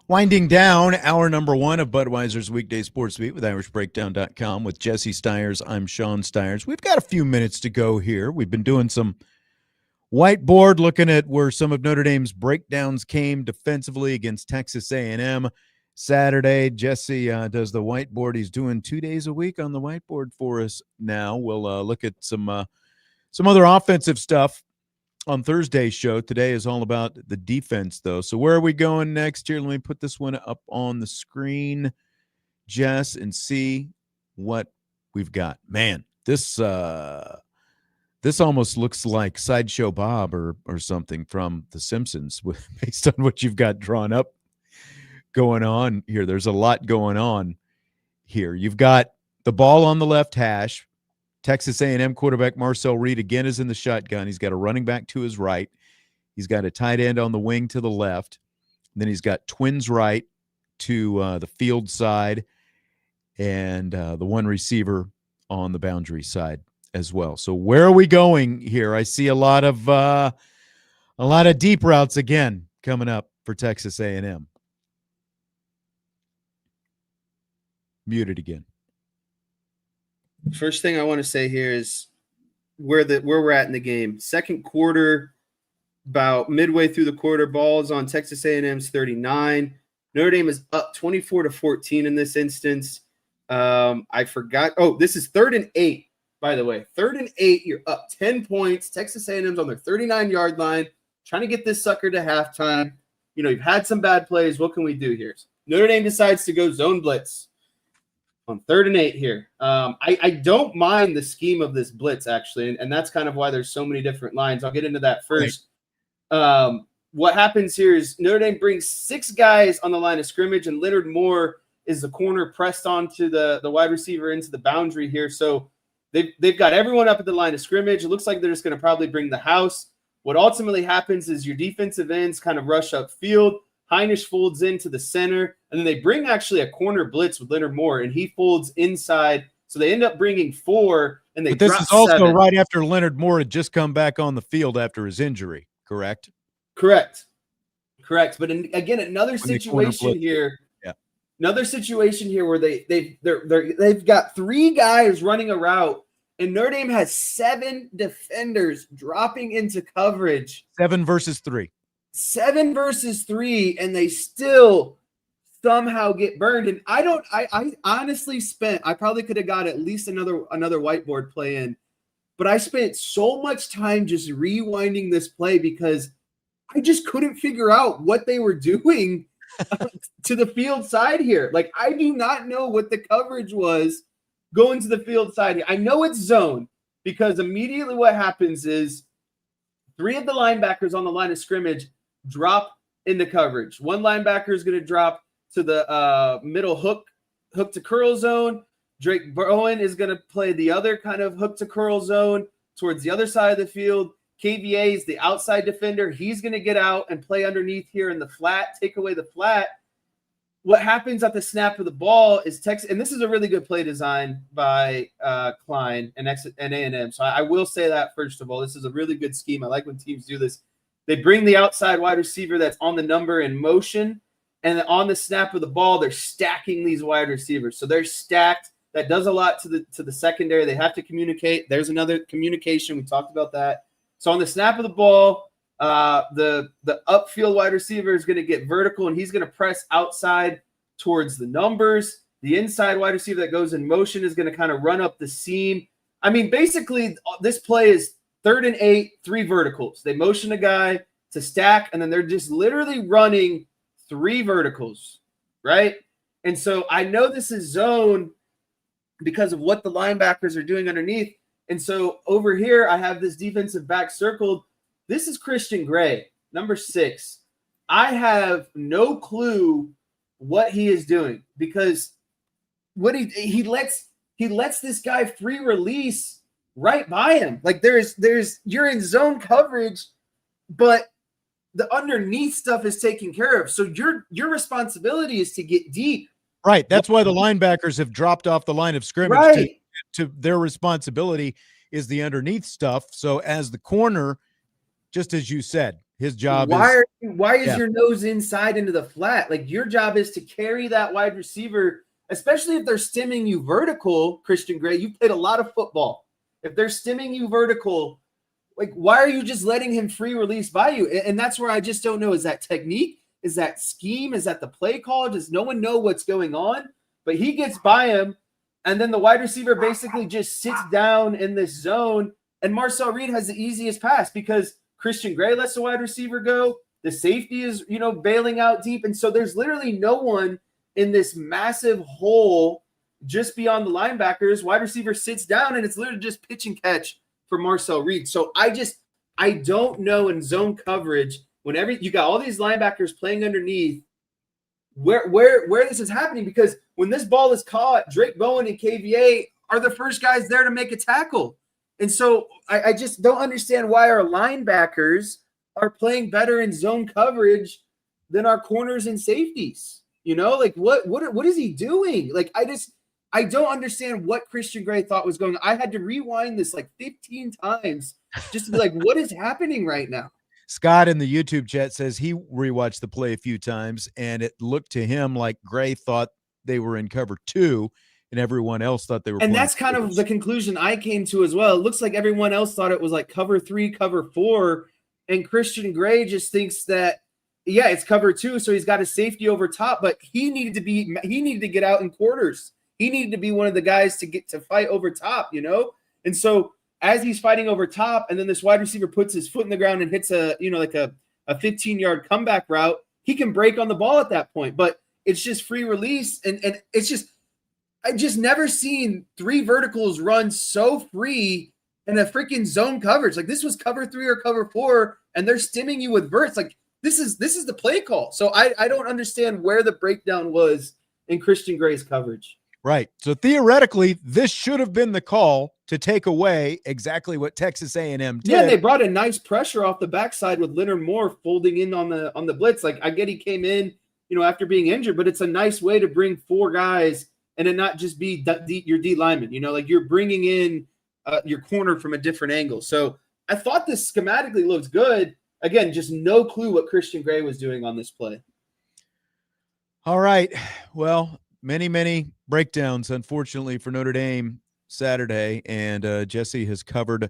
Winding down hour number 1 of Budweiser's Weekday Sports Beat with IrishBreakdown.com with Jesse Stiers. I'm Sean Stiers. We've got a few minutes to go here. We've been doing some whiteboard, looking at where some of Notre Dame's breakdowns came defensively against Texas A&M Saturday. Jesse does the whiteboard. He's doing 2 days a week on the whiteboard for us now. We'll look at some other offensive stuff on Thursday's show. Today is all about the defense, though. So where are we going next here? Let me put this one up on the screen, Jess, and see what we've got. Man, this almost looks like Sideshow Bob or something from The Simpsons based on what you've got drawn up going on here. There's a lot going on here. You've got the ball on the left hash. Texas A&M quarterback Marcel Reed again is in the shotgun. He's got a running back to his right. He's got a tight end on the wing to the left. And then he's got twins right to the field side and the one receiver on the boundary side as well. So where are we going here? I see a lot of deep routes again coming up for Texas A&M. Muted again. First thing I want to say here is where we're at in the game. Second quarter, about midway through the quarter, ball is on Texas A&M's 39. Notre Dame is up 24-14 in this instance. I forgot. Oh, this is 3rd and 8, by the way. 3rd and 8, you're up 10 points. Texas A&M's on their 39-yard line, trying to get this sucker to halftime. You know, you've had some bad plays. What can we do here? Notre Dame decides to go zone blitz on 3rd and 8 here. I don't mind the scheme of this blitz, actually, and that's kind of why there's so many different lines. I'll get into that first. What happens here is Notre Dame brings 6 guys on the line of scrimmage, and Leonard Moore is the corner pressed onto the wide receiver into the boundary here. So they've got everyone up at the line of scrimmage. It looks like they're just going to probably bring the house. What ultimately happens is your defensive ends kind of rush upfield. Heinisch folds into the center, and then they bring actually a corner blitz with Leonard Moore, and he folds inside. So they end up bringing 4, and they drop 7. This is also right after Leonard Moore had just come back on the field after his injury, correct? Correct. But again, another situation here. Yeah. Another situation here where they've got 3 guys running a route, and Notre Dame has 7 defenders dropping into coverage. 7 versus 3. 7 versus 3, and they still somehow get burned. And I honestly I probably could have got at least another whiteboard play in, but I spent so much time just rewinding this play because I just couldn't figure out what they were doing to the field side here. Like, I do not know what the coverage was going to the field side here. I know it's zone because immediately what happens is 3 of the linebackers on the line of scrimmage drop into coverage. One linebacker is going to drop to the middle hook to curl zone. Drake Bowen is going to play the other kind of hook to curl zone towards the other side of the field. KVA is the outside defender. He's going to get out and play underneath here in the flat, take away the flat. What happens at the snap of the ball is Texas, and this is a really good play design by Klein and A&M. So I will say that, first of all, this is a really good scheme. I like when teams do this. They bring the outside wide receiver that's on the number in motion, and then on the snap of the ball, they're stacking these wide receivers. So they're stacked. That does a lot to the secondary. They have to communicate. There's another communication. We talked about that. So on the snap of the ball, the upfield wide receiver is going to get vertical, and he's going to press outside towards the numbers. The inside wide receiver that goes in motion is going to kind of run up the seam. I mean, basically, this play is 3rd and 8, 3 verticals. They motion a guy to stack, and then they're just literally running 3 verticals, right? And so I know this is zone because of what the linebackers are doing underneath. And so over here, I have this defensive back circled. This is Christian Gray, number 6. I have no clue what he is doing because what he lets this guy free release right by him. Like you're in zone coverage, but the underneath stuff is taken care of. So your responsibility is to get deep. Right. That's why the linebackers have dropped off the line of scrimmage. Right. To their responsibility is the underneath stuff. So as the corner, just as you said, His job why is yeah. your nose inside into the flat? Like, your job is to carry that wide receiver, especially if they're stemming you vertical. Christian Gray, you played a lot of football. If they're stemming you vertical, like, why are you just letting him free release by you? And that's where I just don't know. Is that technique? Is that scheme? Is that the play call? Does no one know what's going on? But he gets by him, and then the wide receiver basically just sits down in this zone, and Marcel Reed has the easiest pass because Christian Gray lets the wide receiver go. The safety is, bailing out deep. And so there's literally no one in this massive hole just beyond the linebackers. Wide receiver sits down, and it's literally just pitch and catch for Marcel Reed. So I don't know in zone coverage, whenever you got all these linebackers playing underneath, where this is happening, because when this ball is caught, Drake Bowen and KVA are the first guys there to make a tackle. And so I just don't understand why our linebackers are playing better in zone coverage than our corners and safeties. Like, what is he doing? Like, I don't understand what Christian Gray thought was going on. I had to rewind this like 15 times just to be like, what is happening right now? Scott in the YouTube chat says he rewatched the play a few times, and it looked to him like Gray thought they were in cover 2, and everyone else thought they were. And that's kind of the conclusion I came to as well. It looks like everyone else thought it was like cover 3, cover 4, and Christian Gray just thinks that, yeah, it's cover 2, so he's got a safety over top, but he needed to get out in quarters. He needed to be one of the guys to get to fight over top, And so as he's fighting over top, and then this wide receiver puts his foot in the ground and hits a 15-yard comeback route, he can break on the ball at that point. But it's just free release, and it's just, I just never seen 3 verticals run so free in a freaking zone coverage. Like, this was cover 3 or cover 4, and they're stemming you with verts. Like, this is the play call. So I don't understand where the breakdown was in Christian Gray's coverage. Right. So theoretically, this should have been the call to take away exactly what Texas A&M did. Yeah, they brought a nice pressure off the backside with Leonard Moore folding in on the blitz. Like, I get he came in, after being injured, but it's a nice way to bring 4 guys and it not just be your D lineman. Like, you're bringing in your corner from a different angle. So I thought this schematically looked good. Again, just no clue what Christian Gray was doing on this play. All right. Well, many breakdowns, unfortunately, for Notre Dame Saturday, and Jesse has covered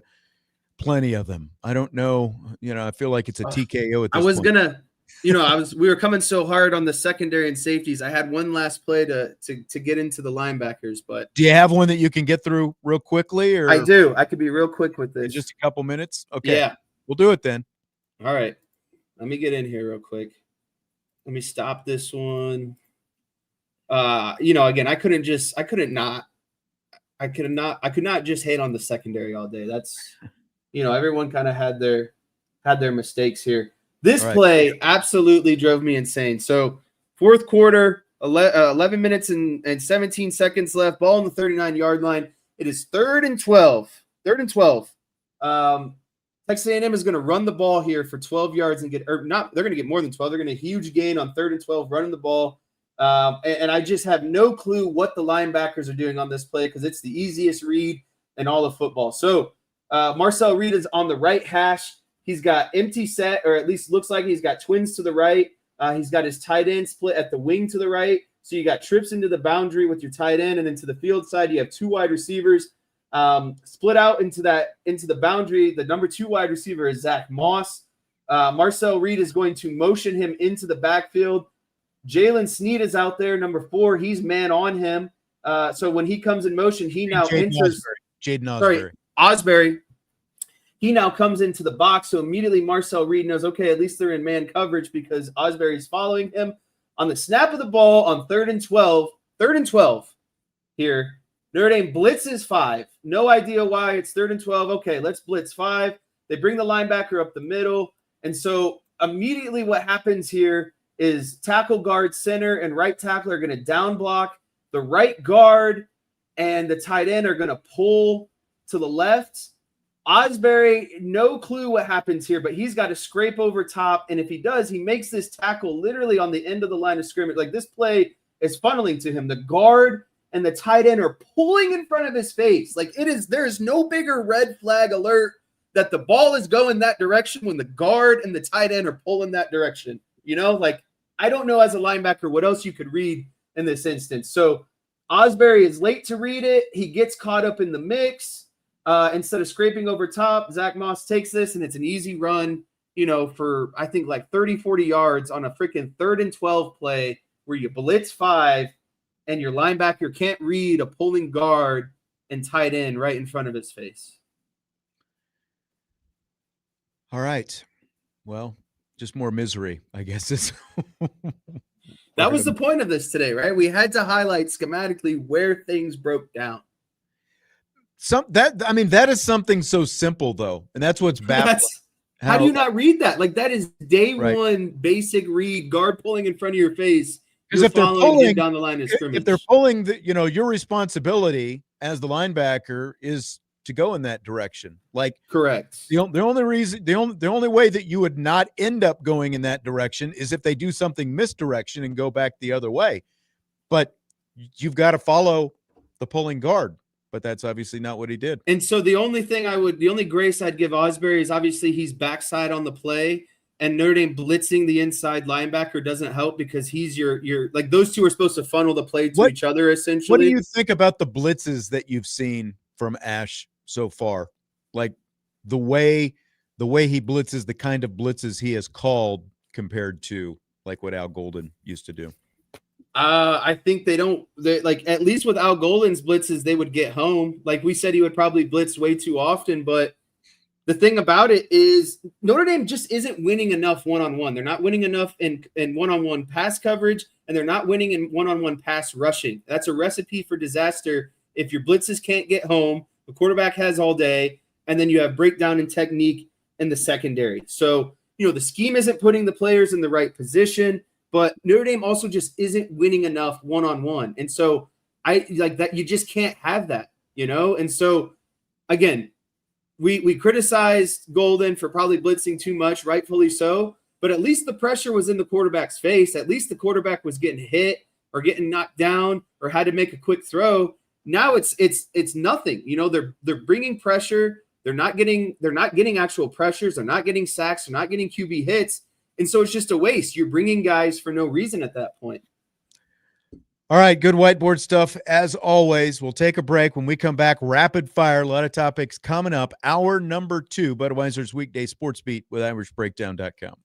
plenty of them. I don't know, I feel like it's a TKO at this point. We were coming so hard on the secondary and safeties. I had one last play to get into the linebackers, but do you have one that you can get through real quickly? Or I do. I could be real quick with this. Just a couple minutes. Okay. Yeah. We'll do it then. All right. Let me get in here real quick. Let me stop this one. Again, I could not just hate on the secondary all day. That's, everyone kind of had their mistakes here. This play absolutely drove me insane. So 4th quarter, 11 minutes and 17 seconds left, ball on the 39-yard line. It is 3rd and 12. 3rd and 12. Texas A&M is going to run the ball here for 12 yards and they're going to get more than 12. They're going to huge gain on 3rd and 12 running the ball. And I just have no clue what the linebackers are doing on this play because it's the easiest read in all of football. So Marcel Reed is on the right hash. He's got empty set, or at least looks like he's got twins to the right. He's got his tight end split at the wing to the right. So you got trips into the boundary with your tight end, and then to the field side, you have 2 wide receivers split out into the boundary. The number 2 wide receiver is Zach Moss. Marcel Reed is going to motion him into the backfield. Jalen Sneed is out there, number 4. He's man on him. So when he comes in motion, he now enters. Jaden Osbury. Osbury. He now comes into the box. So immediately Marcel Reed knows, okay, at least they're in man coverage because Osbury's following him. On the snap of the ball on 3rd and 12 here, Notre Dame blitzes 5. No idea why. It's 3rd and 12. Okay, let's blitz 5. They bring the linebacker up the middle. And so immediately what happens here is tackle, guard, center, and right tackle are going to down block. The right guard and the tight end are going to pull to the left. Osbury, no clue what happens here, but he's got to scrape over top. And if he does, he makes this tackle literally on the end of the line of scrimmage. Like, this play is funneling to him. The guard and the tight end are pulling in front of his face. Like, there is no bigger red flag alert that the ball is going that direction when the guard and the tight end are pulling that direction. You know, like I don't know as a linebacker what else you could read in this instance. So Osbury is late to read it. He gets caught up in the mix. Instead of scraping over top, Zach Moss takes this, and it's an easy run, you know, for I think like 30, 40 yards on a freaking 3rd and 12 play where you blitz 5 and your linebacker can't read a pulling guard and tight end right in front of his face. All right. Well, just more misery, I guess. Is That was the point of this today, right? We had to highlight schematically where things broke down. That is something so simple though, and that's what's baffling. How do you not read that? Like that is day right. one basic read, guard pulling in front of your face. Because if they're pulling down the line of scrimmage, if they're pulling, your responsibility as the linebacker is to go in that direction. Like correct. The only way that you would not end up going in that direction is if they do something misdirection and go back the other way. But you've got to follow the pulling guard. But that's obviously not what he did. And so the only grace I'd give Osbury is obviously he's backside on the play, and Notre Dame blitzing the inside linebacker doesn't help because he's your like those two are supposed to funnel the play to each other essentially. What do you think about the blitzes that you've seen from Ash so far? Like the way he blitzes, the kind of blitzes he has called compared to like what Al Golden used to do. I think they like at least with Al Golden's blitzes, they would get home. Like we said, he would probably blitz way too often. But the thing about it is Notre Dame just isn't winning enough one-on-one. They're not winning enough in one-on-one pass coverage, and they're not winning in one-on-one pass rushing. That's a recipe for disaster if your blitzes can't get home, the quarterback has all day, and then you have breakdown in technique in the secondary. So, the scheme isn't putting the players in the right position. But Notre Dame also just isn't winning enough one-on-one. And so I like that you just can't have that, And so, again, we criticized Golden for probably blitzing too much, rightfully so. But at least the pressure was in the quarterback's face. At least the quarterback was getting hit or getting knocked down or had to make a quick throw. Now it's nothing. They're bringing pressure. They're not getting actual pressures. They're not getting sacks. They're not getting QB hits. And so it's just a waste. You're bringing guys for no reason at that point. All right, good whiteboard stuff. As always, we'll take a break. When we come back, rapid fire, a lot of topics coming up. Hour number 2, Budweiser's Weekday Sports Beat with IrishBreakdown.com.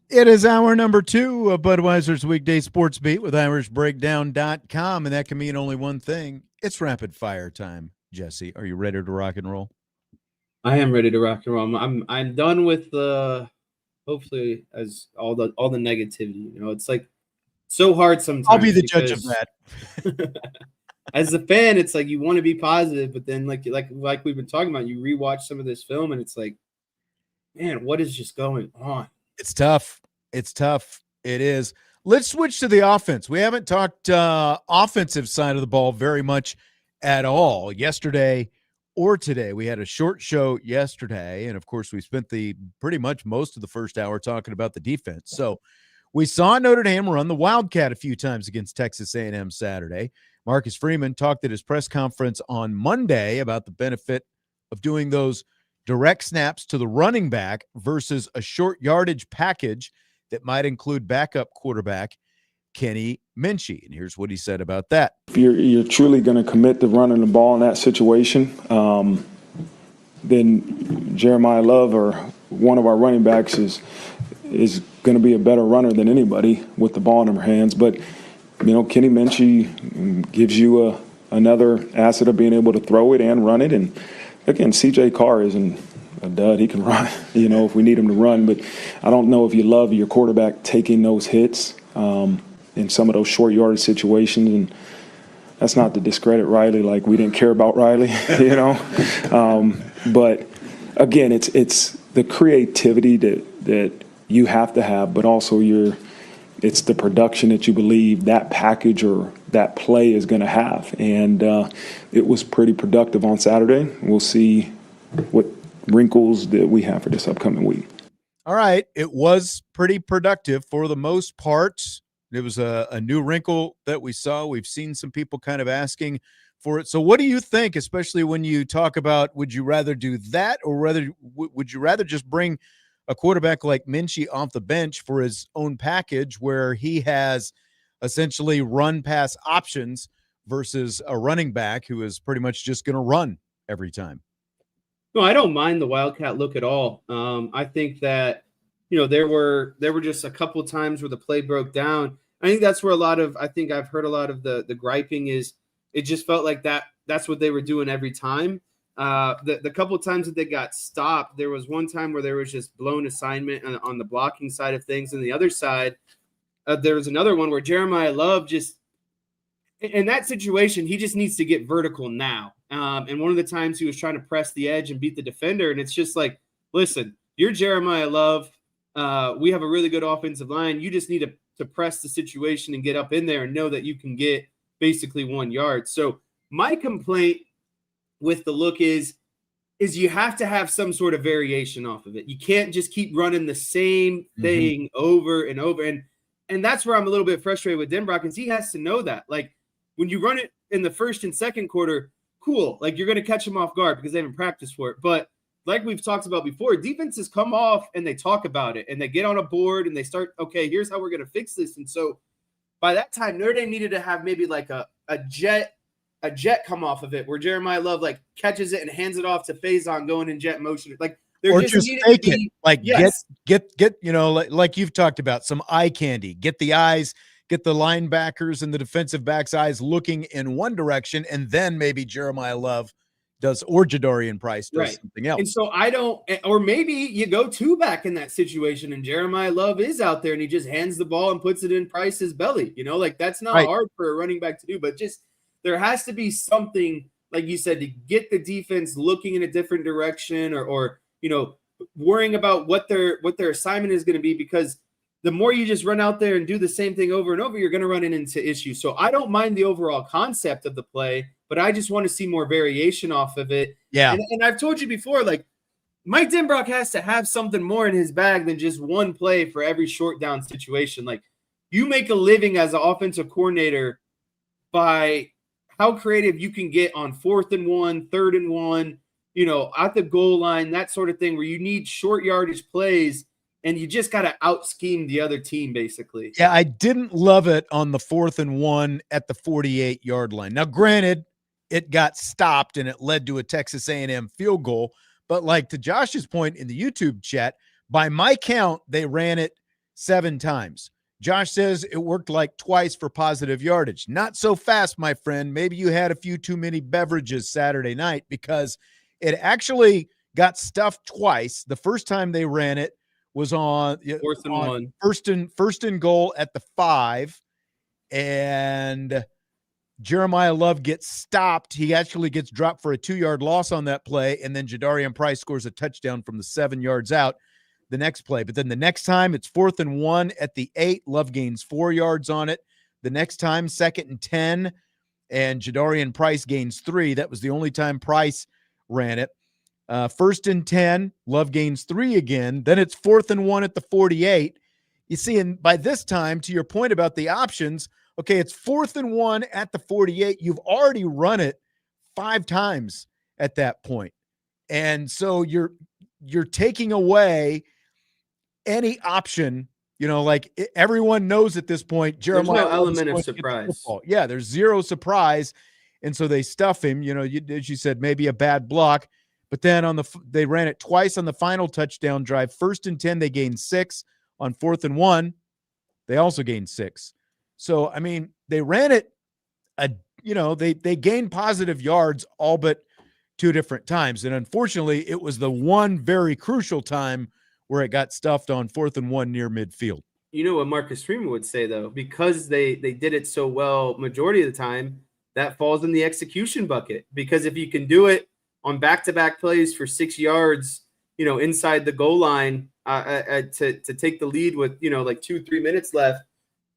It is hour number 2 of Budweiser's Weekday Sports Beat with IrishBreakdown.com, and that can mean only one thing. It's rapid fire time. Jesse, are you ready to rock and roll? I am ready to rock and roll. I'm done with the hopefully as all the negativity. You know, it's like so hard sometimes. I'll be the judge of that. As a fan, it's like you want to be positive, but then like we've been talking about, you rewatch some of this film and it's like, man, what is just going on? It's tough. It's tough. It is. Let's switch to the offense. We haven't talked offensive side of the ball very much at all yesterday or today. We had a short show yesterday, and of course we spent the pretty much most of the first hour talking about the defense. So we saw Notre Dame run the wildcat a few times against Texas A&M Saturday. Marcus Freeman talked at his press conference on Monday about the benefit of doing those direct snaps to the running back versus a short yardage package that might include backup quarterback Kenny Minchie. And here's what he said about that. If you're truly going to commit to running the ball in that situation, then Jeremiah Love, or one of our running backs, is going to be a better runner than anybody with the ball in their hands. But, you know, Kenny Minchie gives you another asset of being able to throw it and run it. And again, CJ Carr isn't a dud. He can run, you know, if we need him to run. But I don't know if you love your quarterback taking those hits in some of those short yardage situations. And that's not to discredit Riley, like we didn't care about Riley, you know. But again, it's the creativity that you have to have, but also it's the production that you believe that package or that play is going to have. And it was pretty productive on Saturday. We'll see what wrinkles that we have for this upcoming week. All right. It was pretty productive for the most part. It was a new wrinkle that we saw. We've seen some people kind of asking for it. So what do you think, especially when you talk about, would you rather do that, or would you rather just bring a quarterback like Minchie off the bench for his own package where he has essentially run pass options versus a running back who is pretty much just going to run every time? No, I don't mind the wildcat look at all. I think that, you know, there were just a couple of times where the play broke down. I think that's where I've heard a lot of the griping is it just felt like that's what they were doing every time. The couple of times that they got stopped, there was one time where there was just blown assignment on the blocking side of things. And the other side, there was another one where Jeremiah Love just, in that situation, he just needs to get vertical now. And one of the times he was trying to press the edge and beat the defender. And it's just like, listen, you're Jeremiah Love. We have a really good offensive line. You just need to press the situation and get up in there and know that you can get basically 1 yard. So my complaint with the look is you have to have some sort of variation off of it. You can't just keep running the same thing over and over. And that's where I'm a little bit frustrated with Denbrock, because he has to know that. Like, when you run it in the first and second quarter, cool. Like, you're going to catch them off guard because they haven't practiced for it. But like we've talked about before, defenses come off and they talk about it and they get on a board and they start, okay, here's how we're going to fix this. And so by that time, Notre Dame needed to have maybe like a jet come off of it where Jeremiah Love like catches it and hands it off to Faison going in jet motion. Like, or just fake it. Like, yes. get you know, like you've talked about, some eye candy. Get the eyes, get the linebackers and the defensive backs' eyes looking in one direction, and then maybe Jeremiah Love does, or Jadarian Price does something else. And so or maybe you go two back in that situation and Jeremiah Love is out there and he just hands the ball and puts it in Price's belly. You know, like, that's not hard for a running back to do, but just there has to be something, like you said, to get the defense looking in a different direction or you know, worrying about what their assignment is going to be, because the more you just run out there and do the same thing over and over, you're going to run into issues. So I don't mind the overall concept of the play, but I just want to see more variation off of it. Yeah. And I've told you before, like, Mike Denbrock has to have something more in his bag than just one play for every short down situation. Like, you make a living as an offensive coordinator by how creative you can get on 4th and 1, 3rd and 1, you know, at the goal line, that sort of thing, where you need short yardage plays and you just got to out scheme the other team, basically. Yeah, I didn't love it on the 4th and 1 at the 48-yard line. Now, granted, it got stopped and it led to a Texas A&M field goal. But like to Josh's point in the YouTube chat, by my count, they ran it 7 times. Josh says it worked like twice for positive yardage. Not so fast, my friend. Maybe you had a few too many beverages Saturday night, because it actually got stuffed twice. The first time they ran it was on 4th and 1. First and goal at the 5, and Jeremiah Love gets stopped. He actually gets dropped for a 2-yard loss on that play, and then Jadarian Price scores a touchdown from the 7 yards out the next play. But then the next time, it's 4th and 1 at the 8. Love gains 4 yards on it. The next time, 2nd and 10, and Jadarian Price gains 3. That was the only time Price ran it. 1st and 10, Love gains 3 again. Then it's 4th and 1 at the 48. You see, and by this time, to your point about the options, okay, it's 4th and 1 at the 48. You've already run it 5 times at that point. And so you're taking away any option, like everyone knows at this point, Jeremiah. There's no element of surprise. Yeah, there's zero surprise. And so they stuff him, as you said, maybe a bad block. But then they ran it twice on the final touchdown drive. 1st and 10, they gained 6. On 4th and 1, they also gained 6. So, I mean, they ran it, they gained positive yards all but 2 different times. And unfortunately, it was the one very crucial time where it got stuffed on 4th and 1 near midfield. You know what Marcus Freeman would say, though, because they did it so well majority of the time, that falls in the execution bucket. Because if you can do it on back-to-back plays for 6 yards, inside the goal line to take the lead with, like 2-3 minutes left,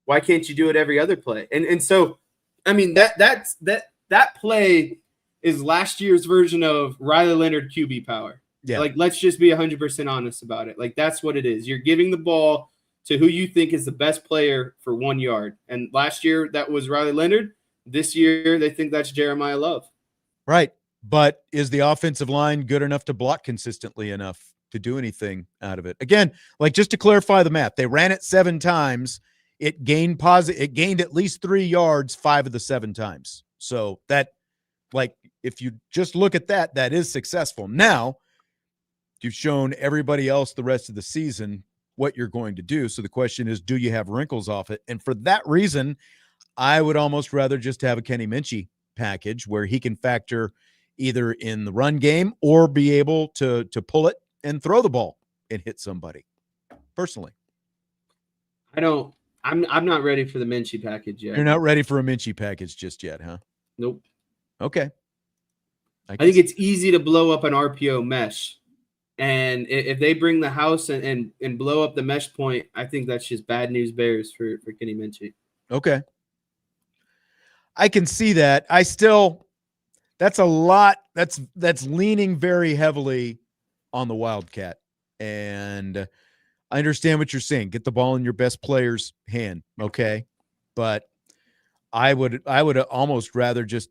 why can't you do it every other play? And so, I mean, that play is last year's version of Riley Leonard QB power. Yeah. Like, let's just be 100% honest about it. Like, that's what it is. You're giving the ball to who you think is the best player for 1 yard. And last year, that was Riley Leonard. This year, they think that's Jeremiah Love. Right. But is the offensive line good enough to block consistently enough to do anything out of it? Again, like, just to clarify the math, they ran it 7 times. It gained at least 3 yards 5 of the 7 times. So that, like, if you just look at that, that is successful. Now, you've shown everybody else the rest of the season what you're going to do. So the question is, do you have wrinkles off it? And for that reason, I would almost rather just have a Kenny Minchey package where he can factor either in the run game or be able to pull it and throw the ball and hit somebody. Personally, I'm not ready for the Minchey package yet. You're not ready for a Minchey package just yet, huh? Nope. Okay. I think it's easy to blow up an RPO mesh. And if they bring the house and blow up the mesh point, I think that's just bad news bears for Kenny Minchey. Okay. I can see that. That's a lot. That's leaning very heavily on the Wildcat. And I understand what you're saying. Get the ball in your best player's hand. Okay. But I would almost rather just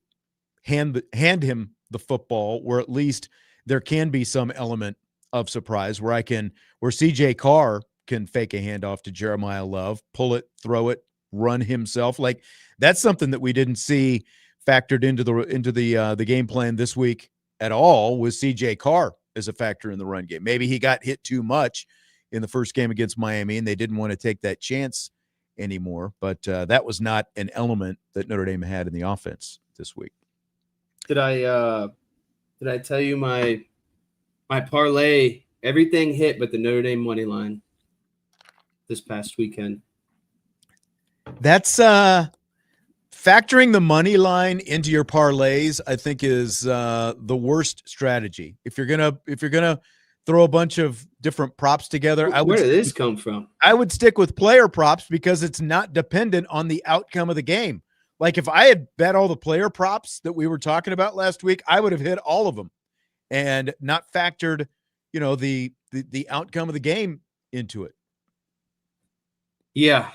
hand him the football, where at least there can be some element of surprise where CJ Carr can fake a handoff to Jeremiah Love, pull it, throw it, run himself. Like, that's something that we didn't see factored into the game plan this week at all, was CJ Carr as a factor in the run game. Maybe he got hit too much in the first game against Miami and they didn't want to take that chance anymore. But that was not an element that Notre Dame had in the offense this week. Did I tell you my parlay? Everything hit but the Notre Dame money line this past weekend. That's factoring the money line into your parlays, I think, is the worst strategy. If you're gonna throw a bunch of different props together, where did this come from? I would stick with player props because it's not dependent on the outcome of the game. Like, if I had bet all the player props that we were talking about last week, I would have hit all of them and not factored, the outcome of the game into it. Yeah.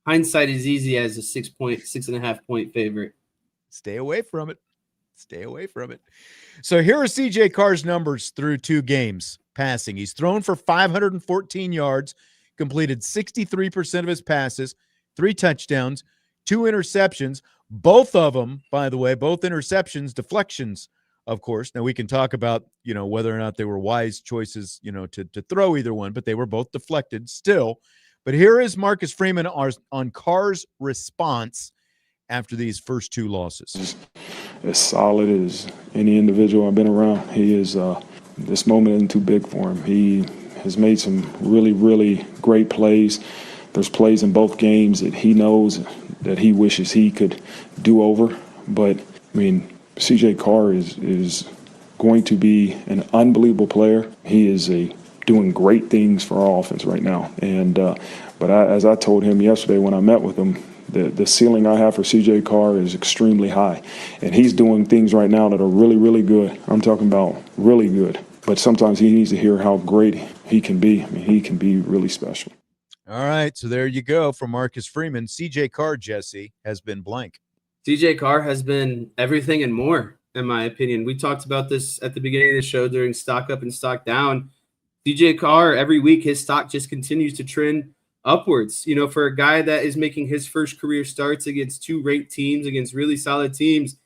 Hindsight is easy as a 6.5 point favorite. Stay away from it. So here are CJ Carr's numbers through 2 games passing. He's thrown for 514 yards, completed 63% of his passes, 3 touchdowns, 2 interceptions. Both of them, by the way, both interceptions, deflections, of course. Now we can talk about, whether or not they were wise choices, to throw either one, but they were both deflected still. But here is Marcus Freeman on Carr's response after these first two losses. As solid as any individual I've been around. He is, this moment isn't too big for him. He has made some really, really great plays. There's plays in both games that he knows that he wishes he could do over. But, I mean, CJ Carr is going to be an unbelievable player. He is doing great things for our offense right now. And as I told him yesterday when I met with him, the ceiling I have for CJ Carr is extremely high. And he's doing things right now that are really, really good. I'm talking about really good. But sometimes he needs to hear how great he can be. I mean, he can be really special. All right, so there you go from Marcus Freeman. CJ Carr, Jesse, has been blank. CJ Carr has been everything and more, in my opinion. We talked about this at the beginning of the show during Stock Up and Stock Down. CJ Carr, every week, his stock just continues to trend upwards. You know, for a guy that is making his first career starts against two ranked teams, against really solid teams,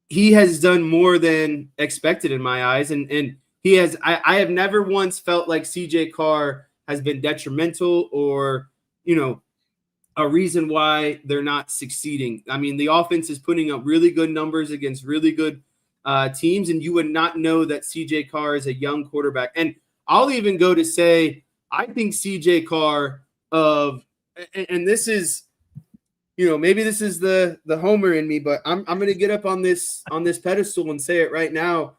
he has done more than expected in my eyes. And he has, I have never once felt like CJ Carr has been detrimental or, you know, a reason why they're not succeeding. I mean, the offense is putting up really good numbers against really good teams, and you would not know that CJ Carr is a young quarterback. And I'll even go to say, I think CJ Carr and this is, you know, maybe this is the homer in me, but I'm going to get up on this pedestal and say it right now.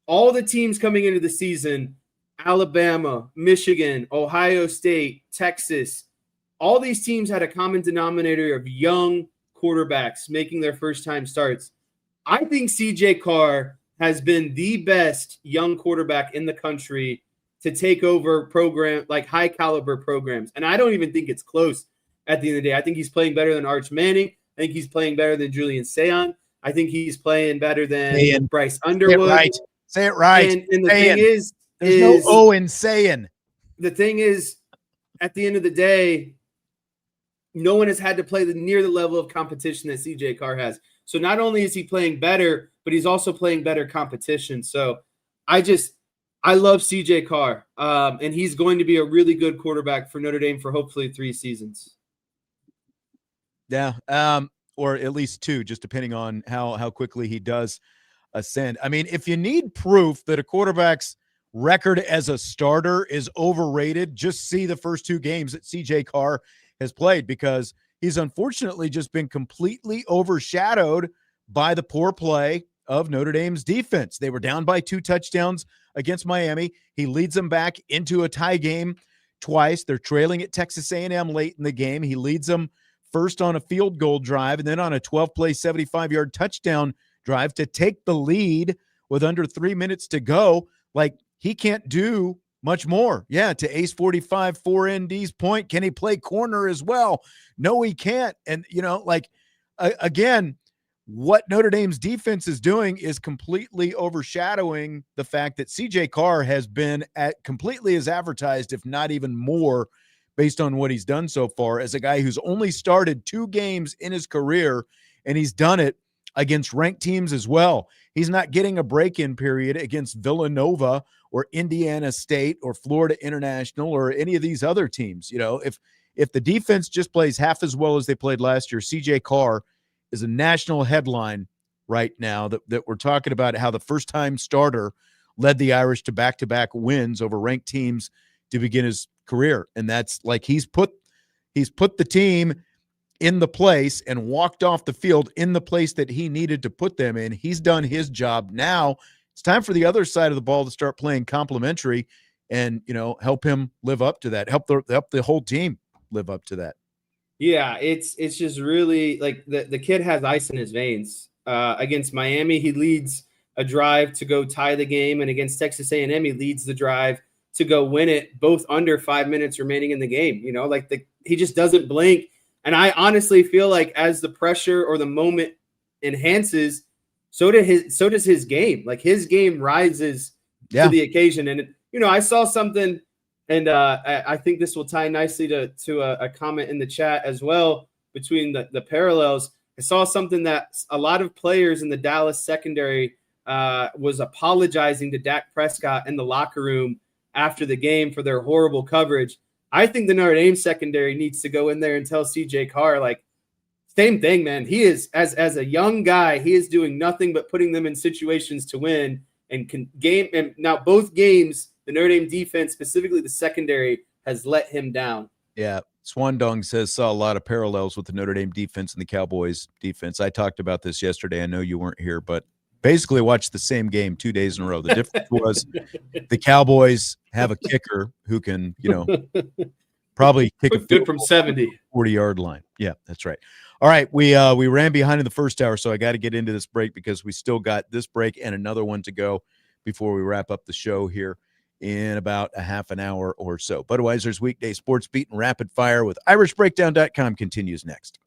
All the teams coming into the season, Alabama, Michigan, Ohio State, Texas, all these teams had a common denominator of young quarterbacks making their first time starts. I think CJ Carr has been the best young quarterback in the country to take over program like high caliber programs. And I don't even think it's close at the end of the day. I think he's playing better than Arch Manning. I think he's playing better than Julian Sayon. I think he's playing better than Bryce Underwood. Say it right. And the thing is, there's no O in saying. The thing is, at the end of the day, no one has had to play near the level of competition that CJ Carr has. So not only is he playing better, but he's also playing better competition. So I love CJ Carr, and he's going to be a really good quarterback for Notre Dame for hopefully 3 seasons. Yeah, or at least 2, just depending on how quickly he does ascend. I mean, if you need proof that a quarterback's record as a starter is overrated, just see the first 2 games that CJ Carr has played, because he's unfortunately just been completely overshadowed by the poor play of Notre Dame's defense. They were down by 2 touchdowns against Miami. He leads them back into a tie game twice. They're trailing at Texas A&M late in the game. He leads them first on a field goal drive and then on a 12-play, 75-yard touchdown drive to take the lead with under 3 minutes to go. Like, he can't do much more. Yeah, to Ace 45, 4ND's point, can he play corner as well? No, he can't. And, you know, like, again, what Notre Dame's defense is doing is completely overshadowing the fact that CJ Carr has been at completely as advertised, if not even more, based on what he's done so far, as a guy who's only started 2 games in his career, and he's done it against ranked teams as well. He's not getting a break-in period against Villanova or Indiana State or Florida International or any of these other teams. You know, if the defense just plays half as well as they played last year, CJ Carr is a national headline right now that we're talking about how the first-time starter led the Irish to back-to-back wins over ranked teams to begin his career. And that's like, he's put the team in the place and walked off the field in the place that he needed to put them in. He's done his job. Now it's time for the other side of the ball to start playing complementary and, you know, help him live up to that, help the whole team live up to that. Yeah, it's just really like the kid has ice in his veins. Against Miami, he leads a drive to go tie the game, and against Texas A&M, he leads the drive to go win it, both under 5 minutes remaining in the game. You know, like he just doesn't blink. And I honestly feel like as the pressure or the moment enhances, so does his game. Like, his game rises to the occasion. And, you know, I saw something, and I think this will tie nicely to a comment in the chat as well between the parallels. I saw something that a lot of players in the Dallas secondary was apologizing to Dak Prescott in the locker room after the game for their horrible coverage. I think the Notre Dame secondary needs to go in there and tell CJ Carr, like, same thing, man. He is, as a young guy, he is doing nothing but putting them in situations to win and and now both games, the Notre Dame defense, specifically the secondary, has let him down. Yeah. Swandong says saw a lot of parallels with the Notre Dame defense and the Cowboys defense. I talked about this yesterday. I know you weren't here, but basically watched the same game 2 days in a row. The difference was the Cowboys have a kicker who can, probably kick a Good field from goal 70. 40-yard line. Yeah, that's right. All right, we ran behind in the first hour, so I got to get into this break because we still got this break and another one to go before we wrap up the show here in about a half an hour or so. Budweiser's weekday sports beat and rapid fire with IrishBreakdown.com continues next.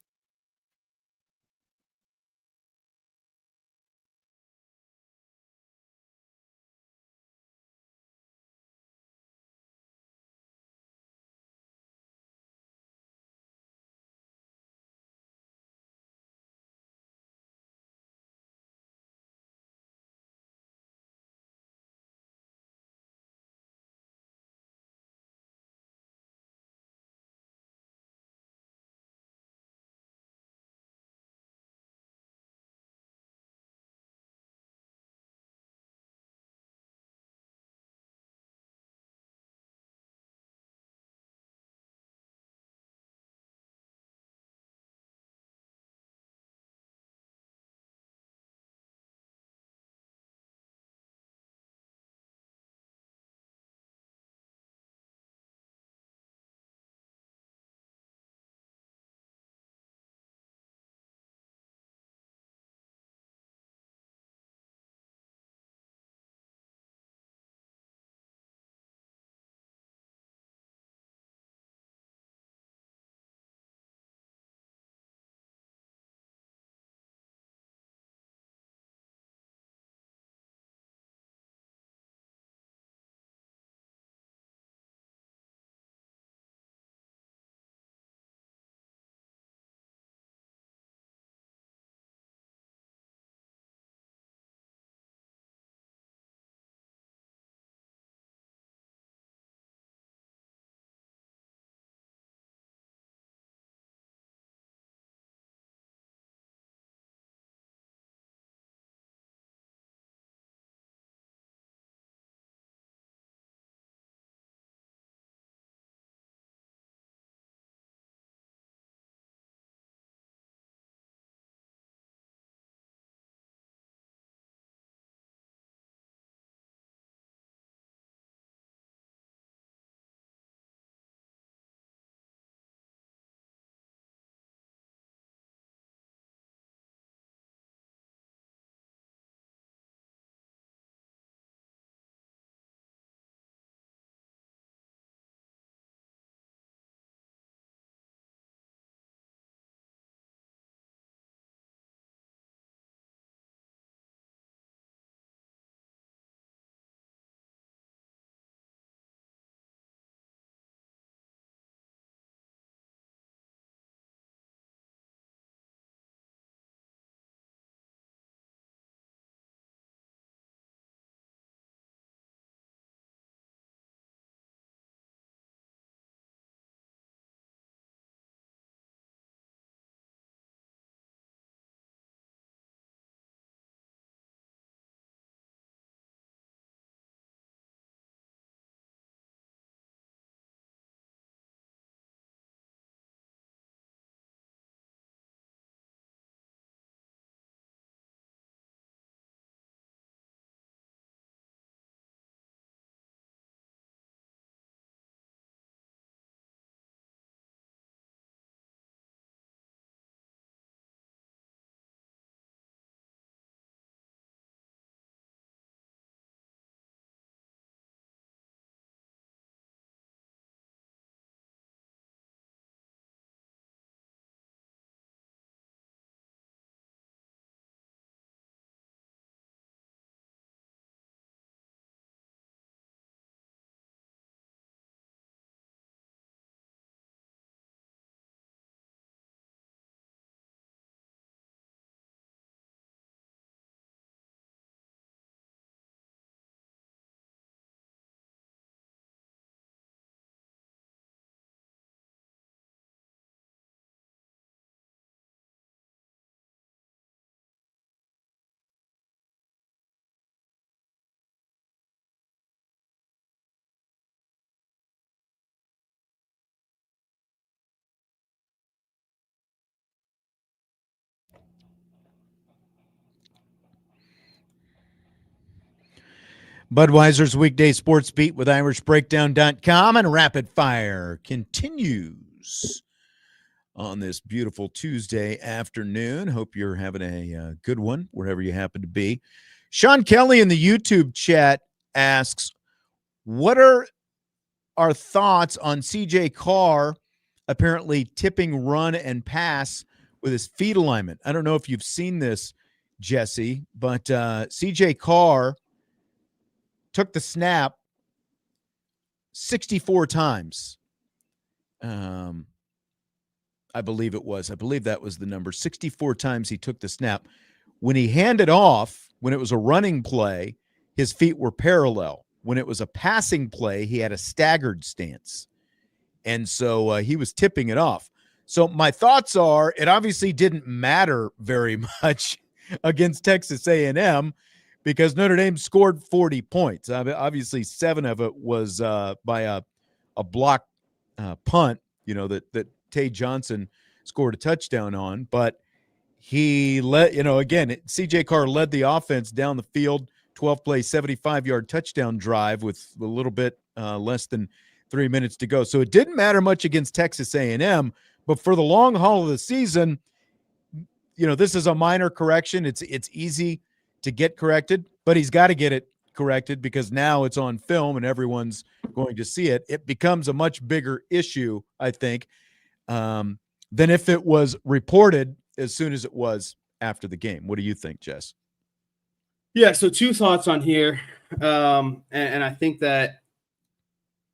Budweiser's weekday sports beat with irishbreakdown.com and rapid fire continues on this beautiful Tuesday afternoon. Hope you're having a good one wherever you happen to be. Sean Kelly in the YouTube chat asks, what are our thoughts on CJ Carr apparently tipping run and pass with his feet alignment? I don't know if you've seen this, Jesse, but CJ Carr took the snap 64 times. I believe it was. I believe that was the number. 64 times he took the snap. When he handed off, when it was a running play, his feet were parallel. When it was a passing play, he had a staggered stance. And so he was tipping it off. So my thoughts are, it obviously didn't matter very much against Texas A&M, because Notre Dame scored 40 points. Obviously, 7 of it was by a block punt, that Tay Johnson scored a touchdown on. But he again, CJ Carr led the offense down the field, 12-play, 75-yard touchdown drive with a little bit less than 3 minutes to go. So it didn't matter much against Texas A&M, but for the long haul of the season, this is a minor correction. It's easy to get corrected, but he's got to get it corrected because now it's on film and everyone's going to see it. It becomes a much bigger issue, I think, than if it was reported as soon as it was after the game. What do you think, Jess? Yeah, so 2 thoughts on here. And I think that,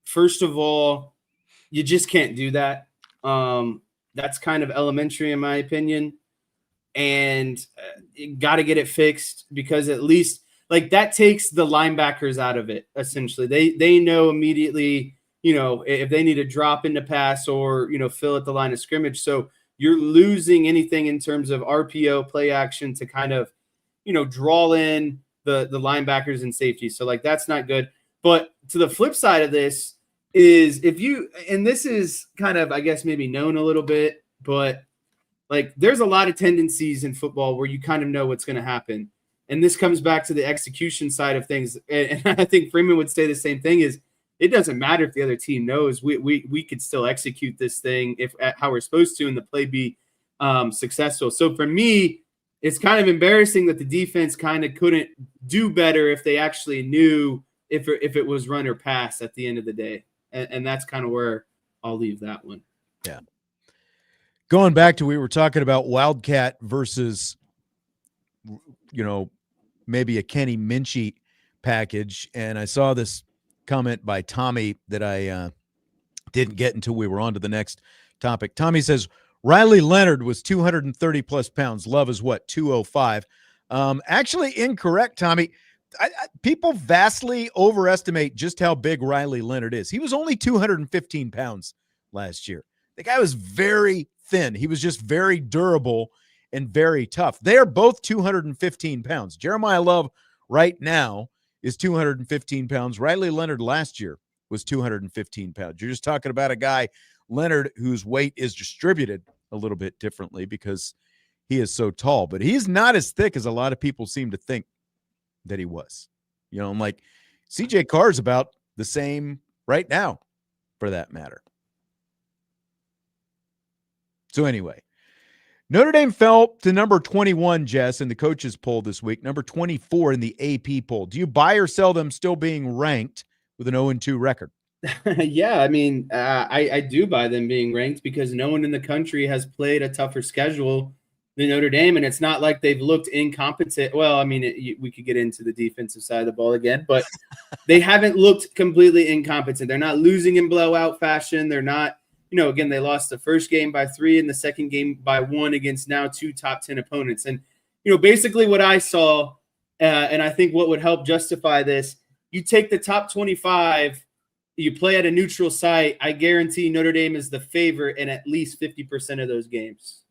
first of all, you just can't do that. That's kind of elementary in my opinion. And you got to get it fixed because at least that takes the linebackers out of it. Essentially, they know immediately, if they need to drop into pass or, fill at the line of scrimmage. So you're losing anything in terms of RPO play action to kind of, draw in the linebackers and safety. So that's not good. But to the flip side of this is and this is kind of, I guess, maybe known a little bit, but there's a lot of tendencies in football where you kind of know what's going to happen. And this comes back to the execution side of things. And I think Freeman would say the same thing is it doesn't matter if the other team knows we could still execute this thing how we're supposed to and the play be successful. So for me, it's kind of embarrassing that the defense kind of couldn't do better if they actually knew if it was run or pass at the end of the day. And that's kind of where I'll leave that one. Yeah. Going back to, we were talking about wildcat versus, maybe a Kenny Minchie package. And I saw this comment by Tommy that I didn't get until we were on to the next topic. Tommy says, Riley Leonard was 230 plus pounds. Love is what, 205? Actually incorrect, Tommy. People vastly overestimate just how big Riley Leonard is. He was only 215 pounds last year. The guy was very thin. He was just very durable and very tough. They are both 215 pounds. Jeremiah Love right now is 215 pounds. Riley Leonard last year was 215 pounds. You're just talking about a guy, Leonard, whose weight is distributed a little bit differently because he is so tall. But he's not as thick as a lot of people seem to think that he was. I'm like, CJ Carr is about the same right now, for that matter. So anyway, Notre Dame fell to number 21, Jess, in the coaches poll this week, number 24 in the AP poll. Do you buy or sell them still being ranked with an 0-2 record? Yeah, I mean, I do buy them being ranked because no one in the country has played a tougher schedule than Notre Dame, and it's not like they've looked incompetent. Well, I mean, we could get into the defensive side of the ball again, but they haven't looked completely incompetent. They're not losing in blowout fashion. They're not, again, they lost the first game by 3 and the second game by 1 against now 2 top 10 opponents. And, basically what I saw, and I think what would help justify this, you take the top 25, you play at a neutral site, I guarantee Notre Dame is the favorite in at least 50% of those games.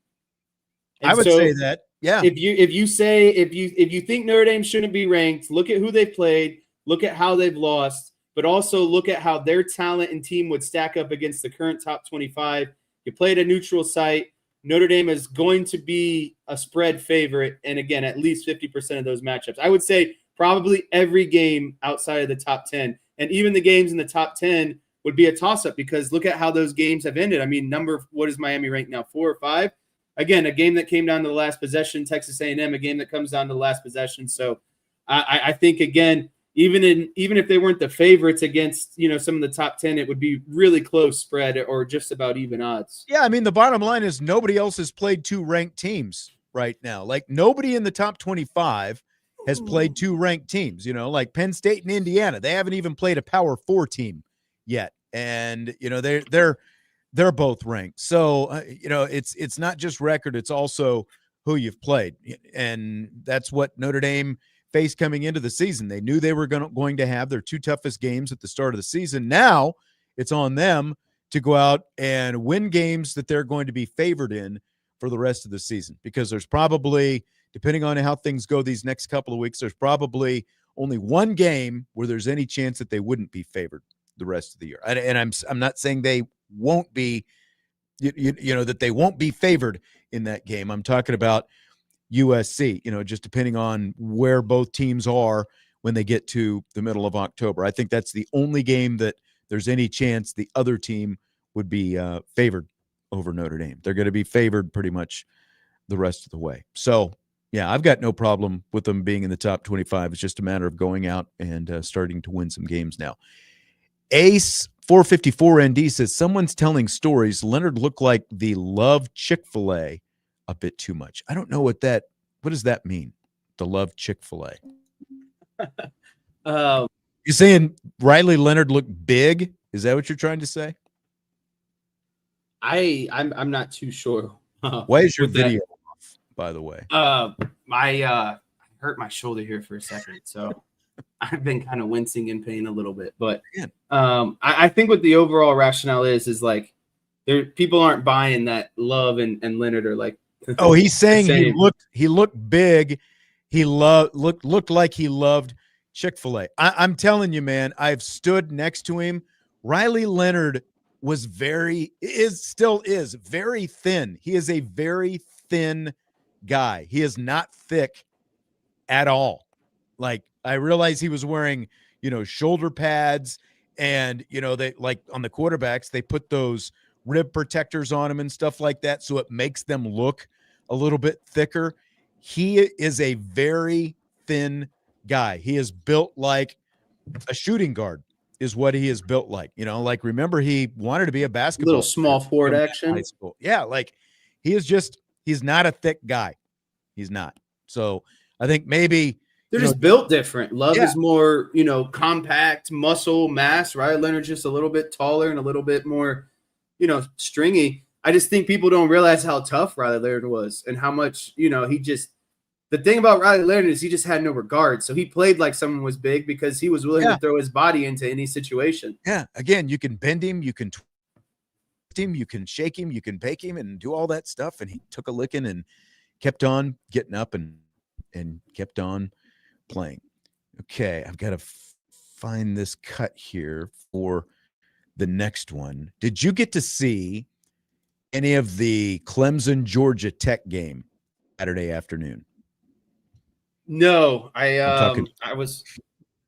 And I would say that, yeah. If you think Notre Dame shouldn't be ranked, look at who they've played, look at how they've lost, but also look at how their talent and team would stack up against the current top 25. You play at a neutral site. Notre Dame is going to be a spread favorite, and again, at least 50% of those matchups. I would say probably every game outside of the top 10. And even the games in the top 10 would be a toss-up because look at how those games have ended. I mean, what is Miami ranked now, 4 or 5? Again, a game that came down to the last possession, Texas A&M, a game that comes down to the last possession. So I think, again, even if they weren't the favorites against, some of the top 10, it would be really close spread or just about even odds. Yeah, I mean, the bottom line is nobody else has played 2 ranked teams right now. Like, nobody in the top 25 has played 2 ranked teams, like Penn State and Indiana. They haven't even played a Power 4 team yet. And, they're both ranked. So, it's not just record, it's also who you've played. And that's what Notre Dame faced coming into the season. They knew they were going to have their 2 toughest games at the start of the season. Now it's on them to go out and win games that they're going to be favored in for the rest of the season, because there's probably, depending on how things go these next couple of weeks, there's probably only one game where there's any chance that they wouldn't be favored the rest of the year. And I'm not saying they won't be, that they won't be favored in that game. I'm talking about USC, just depending on where both teams are when they get to the middle of October. I think that's the only game that there's any chance the other team would be favored over Notre Dame. They're going to be favored pretty much the rest of the way. So, yeah, I've got no problem with them being in the top 25. It's just a matter of going out and starting to win some games now. Ace 454 ND says, someone's telling stories. Leonard looked like the love Chick-fil-A a bit too much. I don't know what does that mean? The love Chick-fil-A. You're saying Riley Leonard looked big? Is that what you're trying to say? I'm not too sure. Why is your video off, by the way? I hurt my shoulder here for a second, so I've been kind of wincing in pain a little bit. But I think what the overall rationale is like people aren't buying that Love and Leonard are like. Oh, he's saying he looked big. He looked like he loved Chick-fil-A. I'm telling you, man, I've stood next to him. Riley Leonard still is very thin. He is a very thin guy. He is not thick at all. Like, I realized he was wearing, shoulder pads, and, they, like, on the quarterbacks, they put those rib protectors on him and stuff like that, so it makes them look a little bit thicker. He is a very thin guy. He is built like a shooting guard is what he is built like. Like, remember, he wanted to be a basketball little small forward action. High school. Yeah, like, he's not a thick guy. He's not. So I think maybe they're just built different. Love is more, compact, muscle, mass, right? Leonard's just a little bit taller and a little bit more, stringy. I just think people don't realize how tough Riley Leonard was and how much, the thing about Riley Leonard is he just had no regard. So he played like someone was big because he was willing to throw his body into any situation. Yeah. Again, you can bend him, you can twist him, you can shake him, you can bake him and do all that stuff. And he took a licking and kept on getting up and kept on playing. Okay. I've got to find this cut here for the next one. Did you get to see any of the Clemson Georgia Tech game Saturday afternoon? No, I was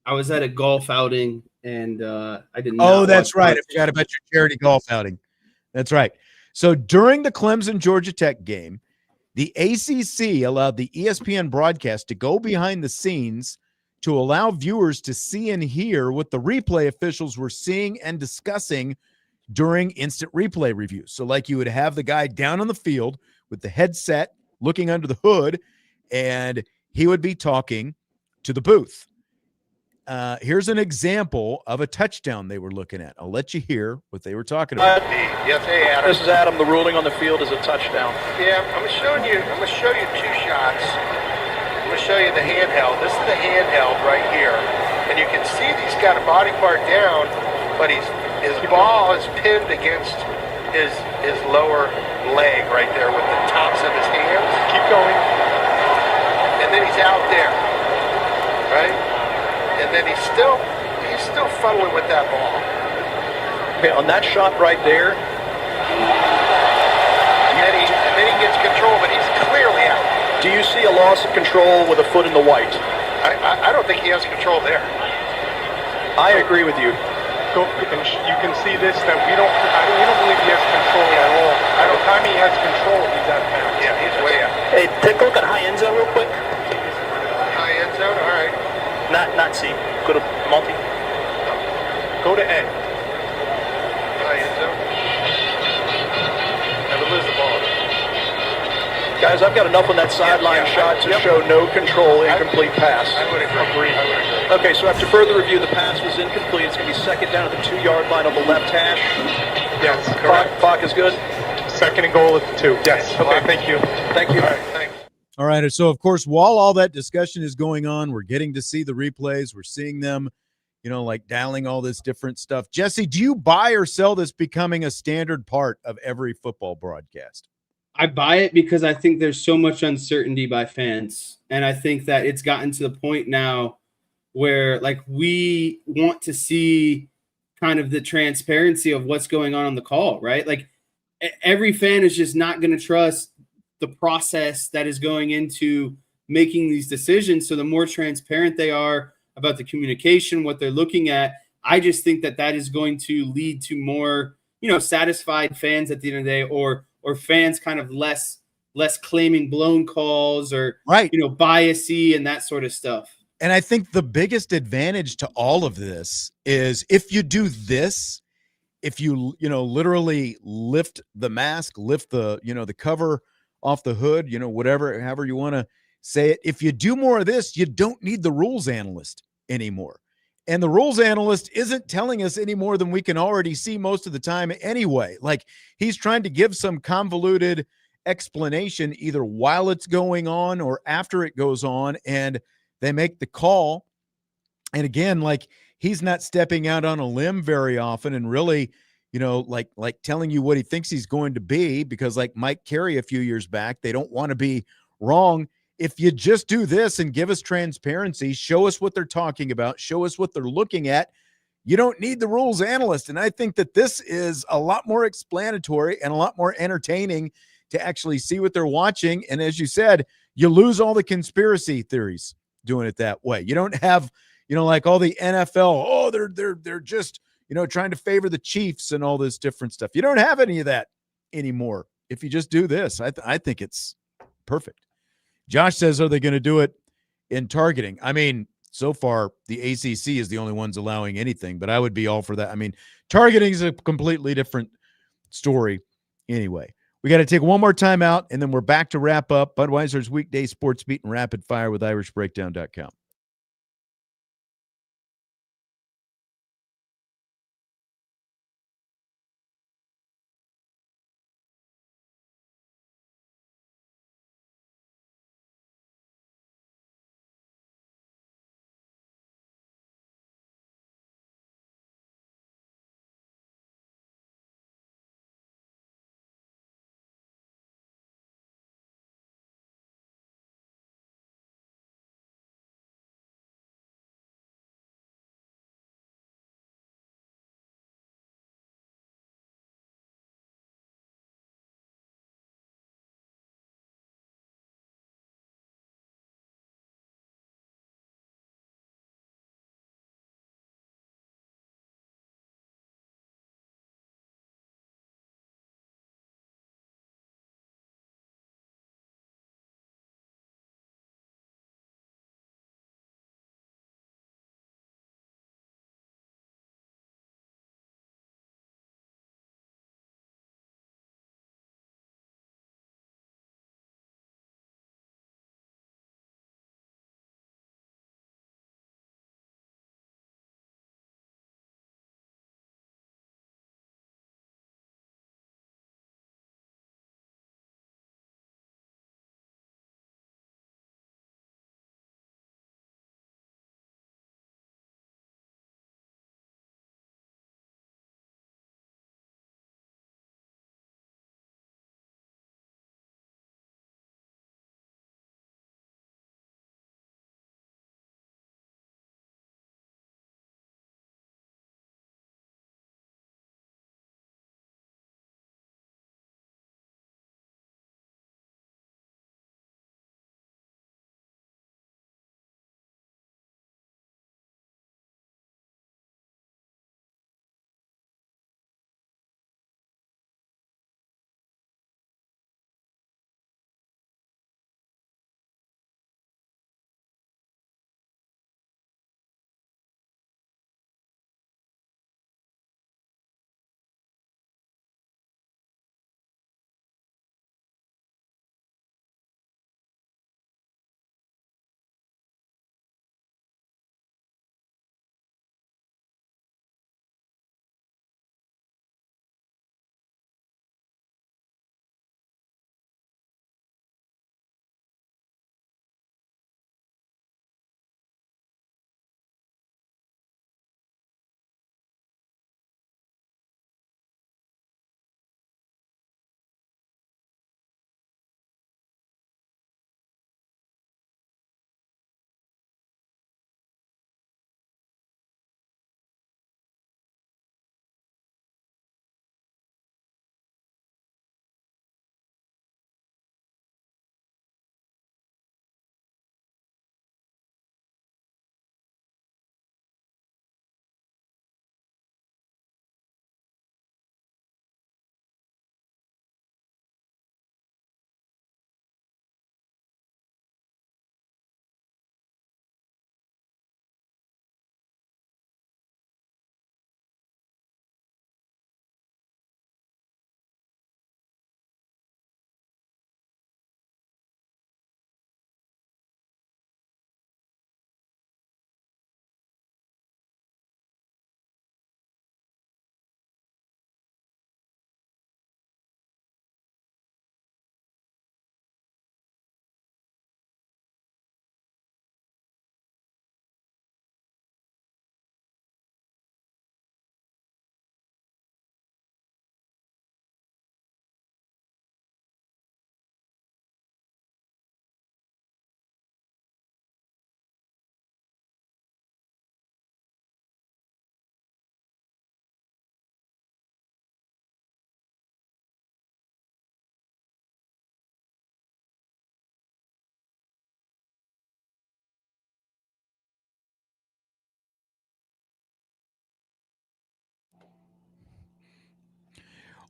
at a golf outing and I didn't. Oh, that's right. I forgot about your charity golf outing. That's right. So during the Clemson Georgia Tech game, the ACC allowed the ESPN broadcast to go behind the scenes to allow viewers to see and hear what the replay officials were seeing and discussing during instant replay reviews. So like you would have the guy down on the field with the headset looking under the hood, and he would be talking to the booth. Here's an example of a touchdown they were looking at. I'll let you hear what they were talking about. Yes, hey, Adam. This is Adam. The ruling on the field is a touchdown. Yeah, I'm gonna show you 2 shots. I'm gonna show you the handheld. This is the handheld right here, and you can see he's got a body part down, but his ball is pinned against his lower leg right there with the tops of his hands. Keep going. And then he's out there, right? And then he's still fumbling with that ball. Okay, on that shot right there. And then he gets control, but he's clearly out. Do you see a loss of control with a foot in the white? I don't think he has control there. I agree with you. You can see this that we don't believe he has control at all. By the time he has control, he's out of bounds. Yeah, he's way out. Hey, take a look at high end zone real quick. High end zone, all right. Not C. Go to multi. Go to A. High end zone. Never lose the ball. Guys, I've got enough on that sideline shot to show no control, incomplete pass. I would agree. I would agree. Okay, so after further review, the pass was incomplete. It's going to be second down at the 2-yard line on the left hash. Yes, correct. Clock is good. Second and goal at the 2. Yes. Okay, thank you. Thank you. All right, thanks. All right. So, of course, while all that discussion is going on, we're getting to see the replays. We're seeing them, like dialing all this different stuff. Jesse, do you buy or sell this becoming a standard part of every football broadcast? I buy it because I think there's so much uncertainty by fans. And I think that it's gotten to the point now where we want to see kind of the transparency of what's going on the call, right? Like every fan is just not going to trust the process that is going into making these decisions. So the more transparent they are about the communication, what they're looking at, I just think that is going to lead to more, satisfied fans at the end of the day, or fans kind of less claiming blown calls or, right, biasy and that sort of stuff. And I think the biggest advantage to all of this is if you do this, if you, literally lift the mask, lift the, the cover off the hood, however you want to say it. If you do more of this, you don't need the rules analyst anymore. And the rules analyst isn't telling us any more than we can already see most of the time anyway. Like he's trying to give some convoluted explanation either while it's going on or after it goes on, and they make the call. And again, he's not stepping out on a limb very often and really, like telling you what he thinks he's going to be, because like Mike Carey a few years back, they don't want to be wrong. If you just do this and give us transparency, show us what they're talking about, show us what they're looking at, you don't need the rules analyst. And I think that this is a lot more explanatory and a lot more entertaining to actually see what they're watching. And as you said, you lose all the conspiracy theories doing it that way. You don't have, like all the NFL, they're just, trying to favor the Chiefs and all this different stuff. You don't have any of that anymore. If you just do this, I think it's perfect. Josh says, are they going to do it in targeting? I mean, so far, the ACC is the only ones allowing anything, but I would be all for that. I mean, targeting is a completely different story anyway. We got to take one more time out, and then we're back to wrap up Budweiser's weekday sports beat and rapid fire with IrishBreakdown.com.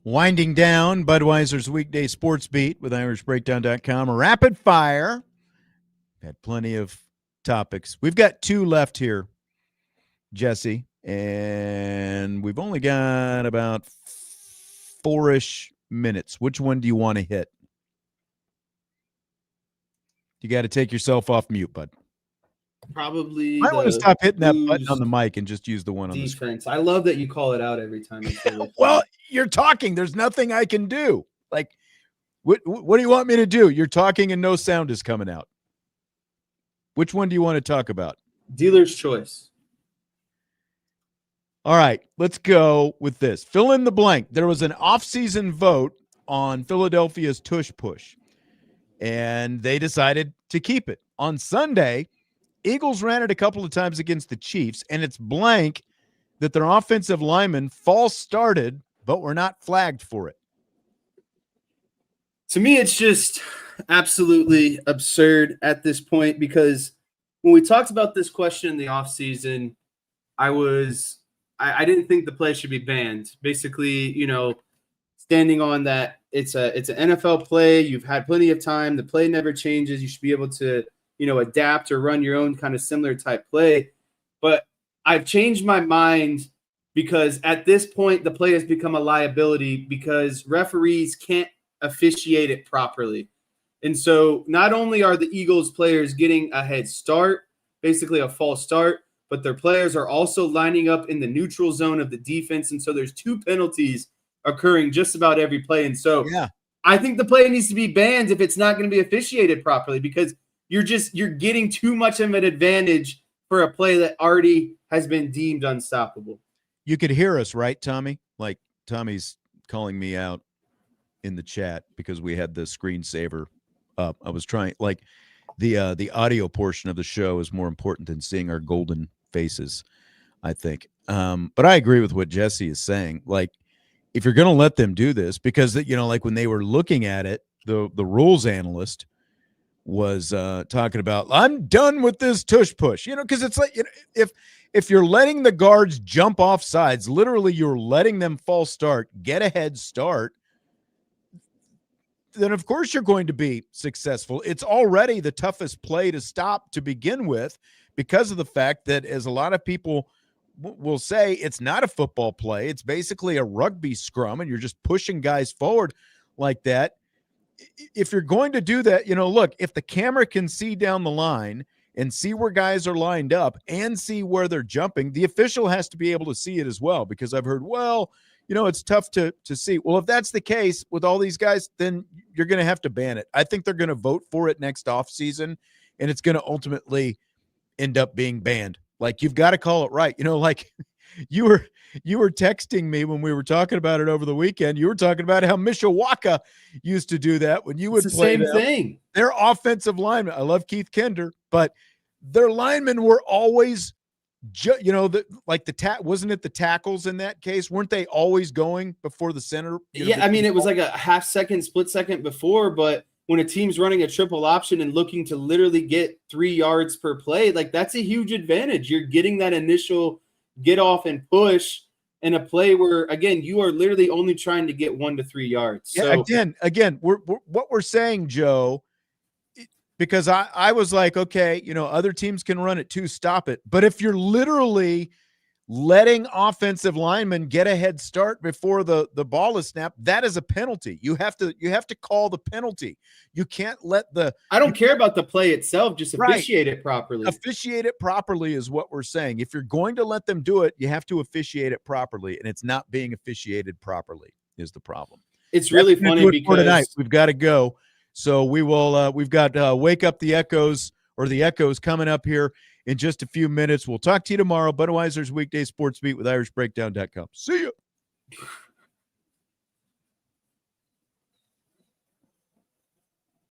Winding down Budweiser's weekday sports beat with IrishBreakdown.com. Rapid fire. Had plenty of topics. We've got 2 left here, Jesse, and we've only got about 4-ish minutes. Which one do you want to hit? You got to take yourself off mute, bud. Probably. I want to stop hitting that button on the mic and just use the one on the screen. Defense. I love that you call it out every time. Well, you're talking. There's nothing I can do. Like, what do you want me to do? You're talking and no sound is coming out. Which one do you want to talk about? Dealer's choice. All right, let's go with this. Fill in the blank. There was an off-season vote on Philadelphia's tush push, and they decided to keep it. On Sunday, Eagles ran it a couple of times against the Chiefs, and it's blank that their offensive lineman false started, but were not flagged for it. To me, it's just absolutely absurd at this point, because when we talked about this question in the offseason, I didn't think the play should be banned. Basically, standing on that it's an NFL play. You've had plenty of time. The play never changes. You should be able to adapt or run your own kind of similar type play. But I've changed my mind, because at this point, the play has become a liability because referees can't officiate it properly. And so not only are the Eagles players getting a head start, basically a false start, but their players are also lining up in the neutral zone of the defense. And so there's 2 penalties occurring just about every play. And so I think the play needs to be banned if it's not going to be officiated properly, because you're getting too much of an advantage for a play that already has been deemed unstoppable. You could hear us, right, Tommy? Like, Tommy's calling me out in the chat because we had the screensaver up. I was trying, like, the audio portion of the show is more important than seeing our golden faces, I think. But I agree with what Jesse is saying. Like, if you're going to let them do this, because, like when they were looking at it, the rules analyst was talking about, I'm done with this tush push, because it's like, if you're letting the guards jump off sides, literally you're letting them false start, get a head start, then of course you're going to be successful. It's already the toughest play to stop to begin with, because of the fact that, as a lot of people will say, it's not a football play. It's basically a rugby scrum, and you're just pushing guys forward like that. If you're going to do that, look, if the camera can see down the line and see where guys are lined up and see where they're jumping, the official has to be able to see it as well, because I've heard, it's tough to see. Well, if that's the case with all these guys, then you're going to have to ban it. I think they're going to vote for it next offseason, and it's going to ultimately end up being banned. Like, you've got to call it right. Like you were texting me when we were talking about it over the weekend. You were talking about how Mishawaka used to do that when you would play the same thing. Their offensive linemen, I love Keith Kinder, but their linemen were always, wasn't it the tackles in that case? Weren't they always going before the center? It was like a half second, split second before, but when a team's running a triple option and looking to literally get 3 yards per play, like, that's a huge advantage. You're getting that initial get off and push in a play where, again, you are literally only trying to get 1 to 3 yards. So again, what we're saying, Joe, because I was like, okay, other teams can run it too, stop it. But if you're literally letting offensive linemen get a head start before the ball is snapped, that is a penalty. You have to call the penalty. You can't let I don't care about the play itself, just officiate it properly. Officiate it properly is what we're saying. If you're going to let them do it, you have to officiate it properly, and it's not being officiated properly is the problem. It's really funny because tonight we've got to go. So we will we've got Wake Up the Echoes, or the Echoes, coming up here in just a few minutes. We'll talk to you tomorrow. Budweiser's weekday sports beat with IrishBreakdown.com. See you.